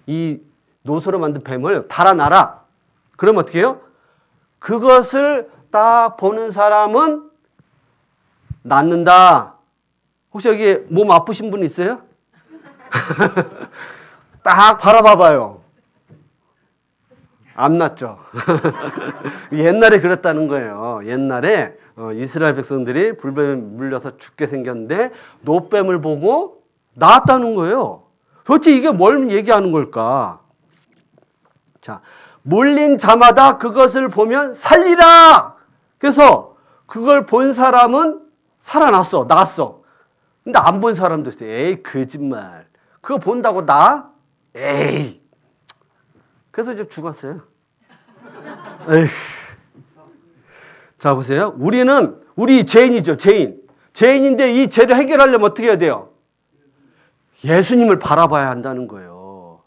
이 노스로 만든 뱀을 달아놔라. 그러면 어떻게 해요? 그것을 딱 보는 사람은 낫는다. 혹시 여기 몸 아프신 분 있어요? 딱 바라봐봐요. 안 낫죠. 옛날에 그랬다는 거예요. 옛날에 이스라엘 백성들이 불뱀에 물려서 죽게 생겼는데 노뱀을 보고 나았다는 거예요. 도대체 이게 뭘 얘기하는 걸까? 자, 물린 자마다 그것을 보면 살리라. 그래서 그걸 본 사람은 살아났어, 나았어. 근데 안 본 사람도 있어요. 에이, 거짓말. 그거 본다고 나? 에이. 그래서 이제 죽었어요. 에이. 자, 보세요. 우리 죄인이죠, 죄인. 죄인인데 이 죄를 해결하려면 어떻게 해야 돼요? 예수님을 바라봐야 한다는 거예요.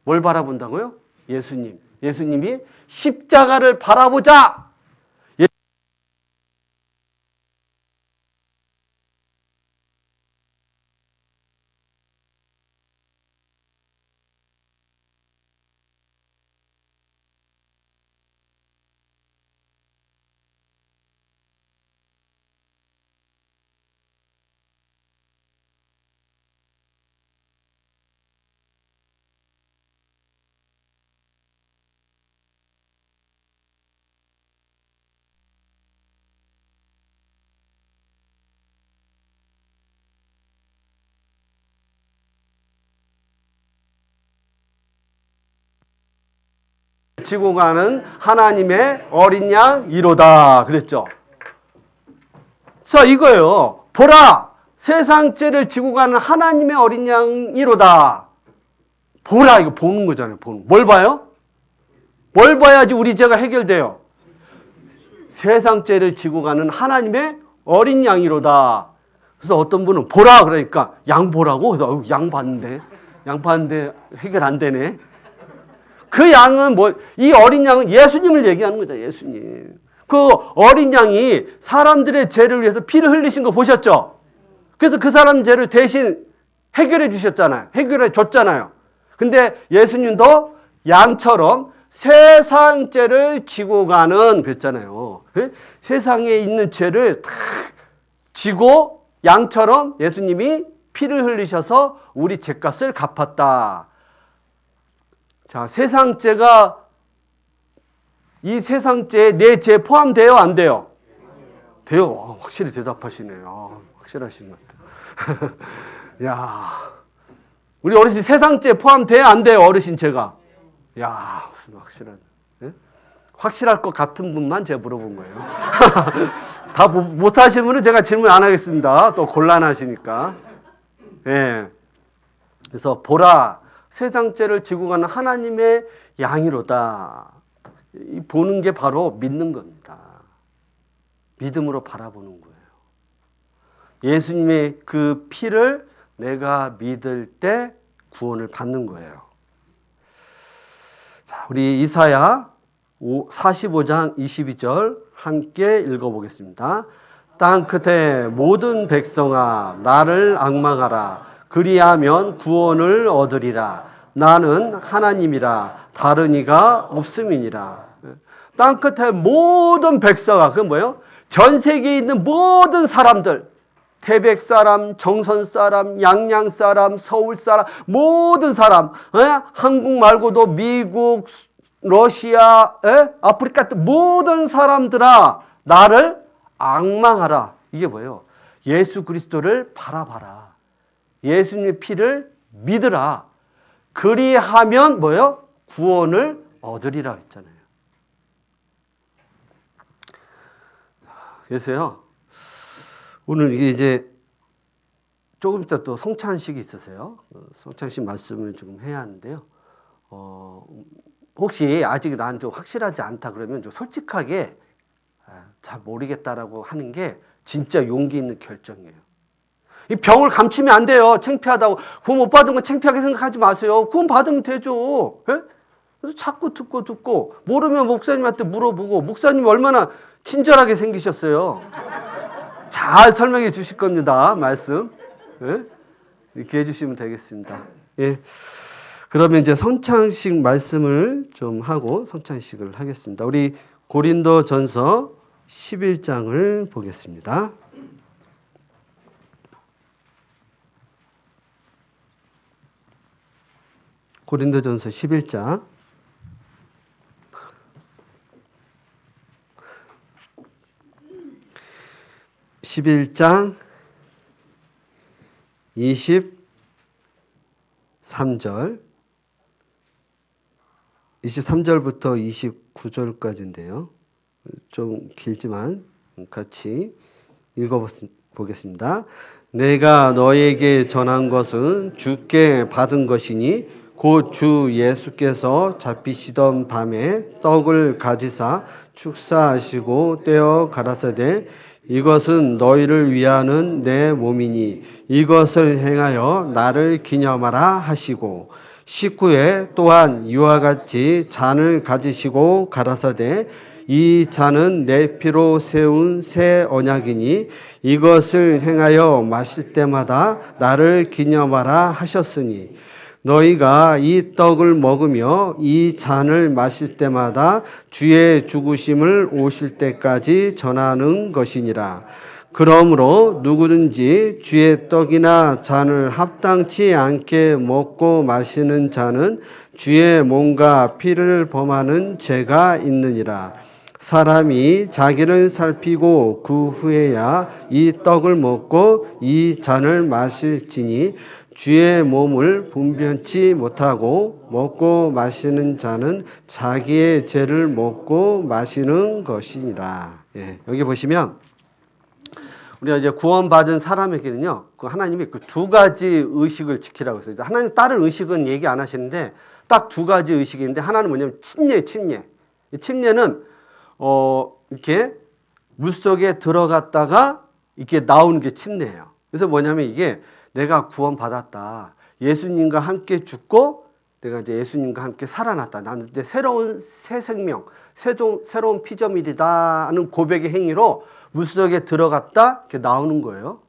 뭘 바라본다고요? 예수님. 예수님이 십자가를 바라보자. 지고 가는 하나님의 어린 양 이로다 그랬죠. 자, 이거예요. 보라, 세상 죄를 지고 가는 하나님의 어린 양 이로다. 보라, 이거 보는 거잖아요. 보는. 뭘 봐요? 뭘 봐야지 우리 죄가 해결돼요? 세상 죄를 지고 가는 하나님의 어린 양이로다. 그래서 어떤 분은 보라 그러니까 양 보라고. 그래서 양 봤는데 해결 안 되네. 그 양은 이 어린 양은 예수님을 얘기하는 거죠. 예수님. 그 어린 양이 사람들의 죄를 위해서 피를 흘리신 거 보셨죠? 그래서 그 사람 죄를 대신 해결해 주셨잖아요. 해결해 줬잖아요. 근데 예수님도 양처럼 세상 죄를 지고 가는 그랬잖아요. 세상에 있는 죄를 다 지고 양처럼 예수님이 피를 흘리셔서 우리 죄값을 갚았다. 자, 세상죄가 이 세상죄에 내 죄 포함돼요? 안 돼요? 돼요. 확실히 대답하시네요. 확실하신 것 같아요. 야, 우리 어르신 세상죄 포함돼요? 안 돼요? 어르신 죄가? 야, 무슨 확실한? 예? 확실할 것 같은 분만 제가 물어본 거예요. 다 못하신 분은 제가 질문 안 하겠습니다. 또 곤란하시니까. 예. 그래서 보라. 세상 죄를 지고 가는 하나님의 양이로다. 보는 게 바로 믿는 겁니다. 믿음으로 바라보는 거예요. 예수님의 그 피를 내가 믿을 때 구원을 받는 거예요. 자, 우리 이사야 45장 22절 함께 읽어보겠습니다. 땅 끝에 모든 백성아 나를 앙망하라. 그리하면 구원을 얻으리라. 나는 하나님이라 다른 이가 없음이니라. 땅 끝에 모든 백성아, 그건 뭐예요? 전 세계에 있는 모든 사람들, 태백 사람, 정선 사람, 양양 사람, 서울 사람, 모든 사람, 한국 말고도 미국, 러시아, 아프리카 모든 사람들아 나를 앙망하라. 이게 뭐예요? 예수 그리스도를 바라봐라. 예수님의 피를 믿으라. 그리하면 뭐예요? 구원을 얻으리라 했잖아요. 그래서요, 오늘 이제 조금 이따 또 성찬식이 있어서요. 성찬식 말씀을 좀 해야 하는데요. 혹시 아직 난 좀 확실하지 않다 그러면 좀 솔직하게 잘 모르겠다라고 하는 게 진짜 용기 있는 결정이에요. 이 병을 감추면 안 돼요. 창피하다고. 구원 못 받은 건 창피하게 생각하지 마세요. 구원 받으면 되죠. 예? 그래서 자꾸 듣고 모르면 목사님한테 물어보고 목사님이 얼마나 친절하게 생기셨어요. 잘 설명해 주실 겁니다. 말씀. 예? 이렇게 해주시면 되겠습니다. 예. 그러면 이제 성찬식 말씀을 좀 하고 성찬식을 하겠습니다. 우리 고린도전서 11장을 보겠습니다. 고린도전서 11장 11장 23절 23절부터 29절까지인데요. 좀 길지만 같이 읽어보겠습니다. 내가 너에게 전한 것은 주께 받은 것이니 곧 주 예수께서 잡히시던 밤에 떡을 가지사 축사하시고 떼어 가라사대 이것은 너희를 위하는 내 몸이니 이것을 행하여 나를 기념하라 하시고 식후에 또한 이와 같이 잔을 가지시고 가라사대 이 잔은 내 피로 세운 새 언약이니 이것을 행하여 마실 때마다 나를 기념하라 하셨으니 너희가 이 떡을 먹으며 이 잔을 마실 때마다 주의 죽으심을 오실 때까지 전하는 것이니라. 그러므로 누구든지 주의 떡이나 잔을 합당치 않게 먹고 마시는 자는 주의 몸과 피를 범하는 죄가 있느니라. 사람이 자기를 살피고 그 후에야 이 떡을 먹고 이 잔을 마실지니 주의 몸을 분별치 못하고 먹고 마시는 자는 자기의 죄를 먹고 마시는 것이니라. 예, 여기 보시면 우리가 이제 구원받은 사람에게는요, 그 하나님이 그 두 가지 의식을 지키라고 했어요. 하나님 다른 의식은 얘기 안 하시는데 딱 두 가지 의식이 있는데 하나는 뭐냐면 침례. 침례는 이렇게 물 속에 들어갔다가 이렇게 나오는 게 침례예요. 그래서 뭐냐면 이게 내가 구원받았다. 예수님과 함께 죽고 내가 이제 예수님과 함께 살아났다. 나는 이제 새로운 새 생명, 새로운 피조물이다 하는 고백의 행위로 물속에 들어갔다 이렇게 나오는 거예요.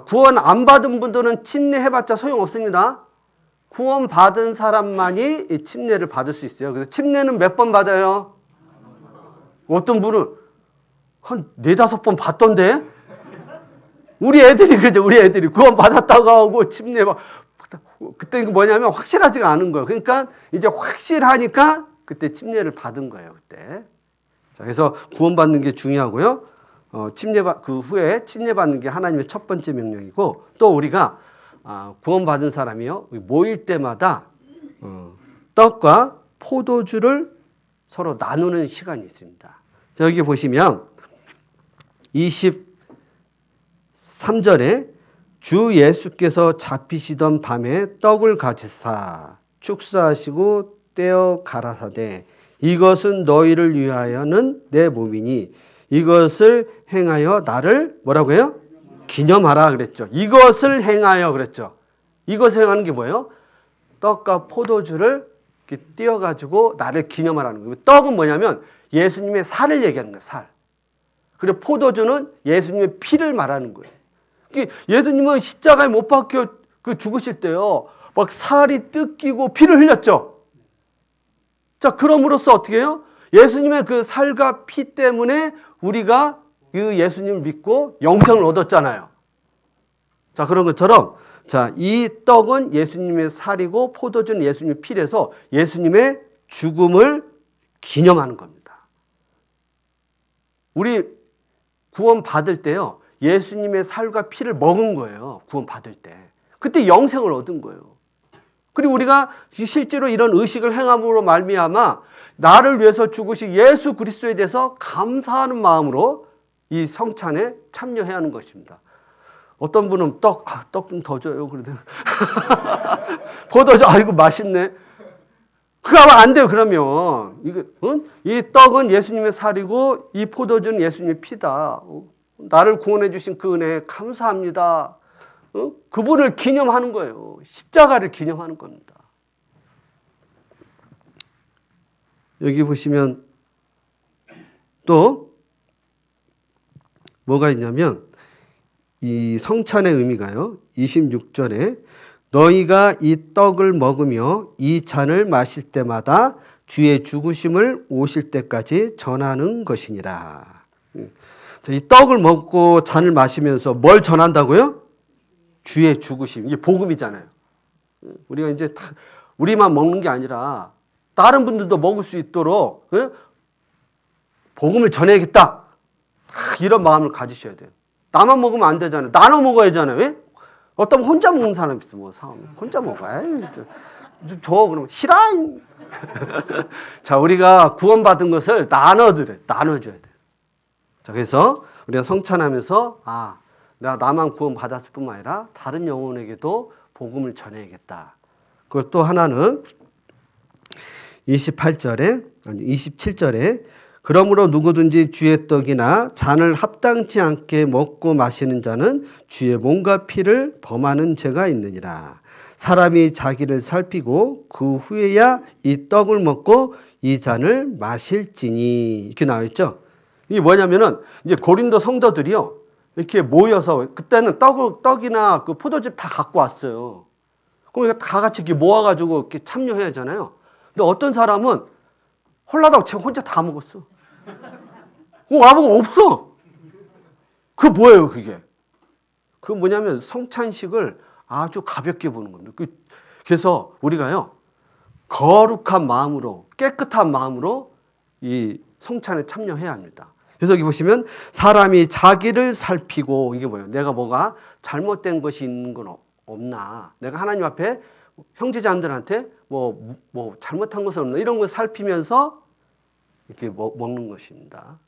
구원 안 받은 분들은 침례해봤자 소용없습니다. 구원 받은 사람만이 이 침례를 받을 수 있어요. 그래서 침례는 몇 번 받아요? 어떤 분은 한 4-5번 받던데? 우리 애들이 구원 받았다고 하고 침례 그때 뭐냐면 확실하지가 않은 거예요. 그러니까 이제 확실하니까 그때 침례를 받은 거예요. 그때. 자, 그래서 구원받는 게 중요하고요. 그 후에 침례받는 게 하나님의 첫 번째 명령이고 또 우리가 구원받은 사람이요 모일 때마다 떡과 포도주를 서로 나누는 시간이 있습니다. 자, 여기 보시면 23절에 주 예수께서 잡히시던 밤에 떡을 가지사 축사하시고 떼어 가라사대 이것은 너희를 위하여는 내 몸이니 이것을 행하여 나를 뭐라고 해요? 기념하라 그랬죠. 이것을 행하여 그랬죠. 이것을 행하는 게 뭐예요? 떡과 포도주를 이렇게 띄어가지고 나를 기념하라는 거예요. 떡은 뭐냐면 예수님의 살을 얘기하는 거예요. 살. 그리고 포도주는 예수님의 피를 말하는 거예요. 예수님은 십자가에 못 박혀 죽으실 때요. 막 살이 뜯기고 피를 흘렸죠. 자, 그럼으로써 어떻게 해요? 예수님의 그 살과 피 때문에 우리가 그 예수님을 믿고 영생을 얻었잖아요. 자, 그런 것처럼 자, 이 떡은 예수님의 살이고 포도주는 예수님의 피라서 예수님의 죽음을 기념하는 겁니다. 우리 구원 받을 때요. 예수님의 살과 피를 먹은 거예요. 구원 받을 때. 그때 영생을 얻은 거예요. 그리고 우리가 실제로 이런 의식을 행함으로 말미암아 나를 위해서 죽으신 예수 그리스도에 대해서 감사하는 마음으로 이 성찬에 참여해야 하는 것입니다. 어떤 분은 떡 좀 더 줘요. 그러더니 포도주, 이거 맛있네. 그거 하면 안 돼요. 그러면 이 떡은 예수님의 살이고 이 포도주는 예수님의 피다. 나를 구원해 주신 그 은혜에 감사합니다. 그분을 기념하는 거예요. 십자가를 기념하는 겁니다. 여기 보시면 또 뭐가 있냐면 이 성찬의 의미가요. 26절에 너희가 이 떡을 먹으며 이 잔을 마실 때마다 주의 죽으심을 오실 때까지 전하는 것이니라. 이 떡을 먹고 잔을 마시면서 뭘 전한다고요? 주의 죽으심. 이게 복음이잖아요. 우리가 이제 우리만 먹는 게 아니라 다른 분들도 먹을 수 있도록 복음을 전해야겠다. 이런 마음을 가지셔야 돼요. 나만 먹으면 안 되잖아요. 나눠 먹어야 하잖아요. 왜? 어떤 혼자 먹는 사람 있어. 뭐 혼자 먹어. 그러면 싫어. 자, 우리가 구원받은 것을 나눠줘야 돼요. 자, 그래서 우리가 성찬하면서 나만 구원받았을 뿐만 아니라 다른 영혼에게도 복음을 전해야겠다. 그리고 또 하나는 27절에 그러므로 누구든지 주의 떡이나 잔을 합당치 않게 먹고 마시는 자는 주의 몸과 피를 범하는 죄가 있느니라. 사람이 자기를 살피고 그 후에야 이 떡을 먹고 이 잔을 마실지니. 이렇게 나와 있죠. 이게 뭐냐면은 이제 고린도 성도들이요, 이렇게 모여서 그때는 떡이나 그 포도즙 다 갖고 왔어요. 그럼 다 같이 이렇게 모아가지고 이렇게 참여해야 하잖아요. 근데 어떤 사람은 홀라당 제가 혼자 다 먹었어. 와보고 없어. 그게 뭐예요, 그게? 그게 뭐냐면 성찬식을 아주 가볍게 보는 겁니다. 그래서 우리가요, 거룩한 마음으로, 깨끗한 마음으로 이 성찬에 참여해야 합니다. 그래서 여기 보시면 사람이 자기를 살피고, 이게 뭐예요? 내가 뭐가 잘못된 것이 있는 건 없나? 내가 하나님 앞에 형제자매들한테 뭐 잘못한 것은 없나? 이런 걸 살피면서 이렇게 먹는 것입니다.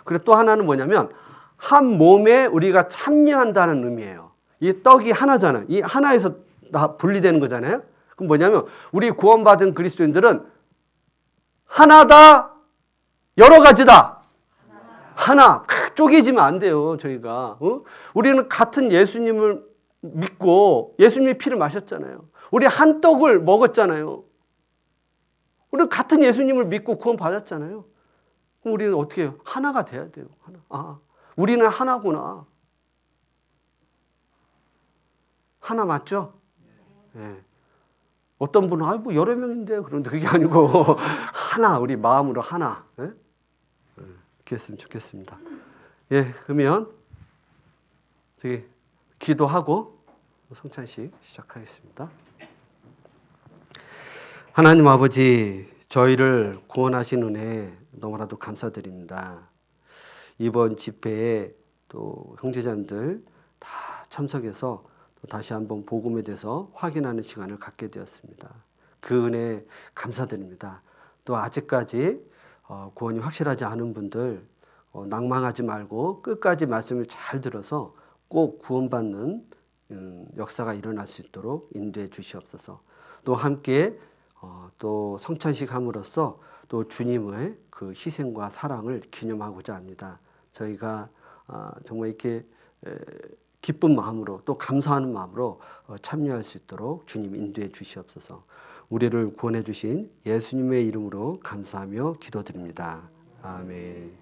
그리고 또 하나는 뭐냐면 한 몸에 우리가 참여한다는 의미예요. 이 떡이 하나잖아요. 이 하나에서 다 분리되는 거잖아요. 그럼 뭐냐면 우리 구원받은 그리스도인들은 하나다, 여러 가지다. 하나. 쪼개지면 안 돼요, 저희가. 우리는 같은 예수님을 믿고 예수님의 피를 마셨잖아요. 우리 한 떡을 먹었잖아요. 우리는 같은 예수님을 믿고 구원 받았잖아요. 그럼 우리는 어떻게 해요? 하나가 돼야 돼요. 하나. 우리는 하나구나. 하나 맞죠? 네. 어떤 분은 뭐 여러 명인데 그런데 그게 아니고 하나, 우리 마음으로 하나. 네? 이렇게 했으면 좋겠습니다. 예, 그러면 저기 기도하고 성찬식 시작하겠습니다. 하나님 아버지, 저희를 구원하신 은혜 너무나도 감사드립니다. 이번 집회에 또 형제자매들 다 참석해서 또 다시 한번 복음에 대해서 확인하는 시간을 갖게 되었습니다. 그 은혜 감사드립니다. 또 아직까지 구원이 확실하지 않은 분들 낭망하지 말고 끝까지 말씀을 잘 들어서 꼭 구원받는 역사가 일어날 수 있도록 인도해 주시옵소서. 또 함께 또 성찬식 함으로써 또 주님의 그 희생과 사랑을 기념하고자 합니다. 저희가 정말 이렇게 기쁜 마음으로 또 감사하는 마음으로 참여할 수 있도록 주님 인도해 주시옵소서. 우리를 구원해 주신 예수님의 이름으로 감사하며 기도드립니다. 아멘.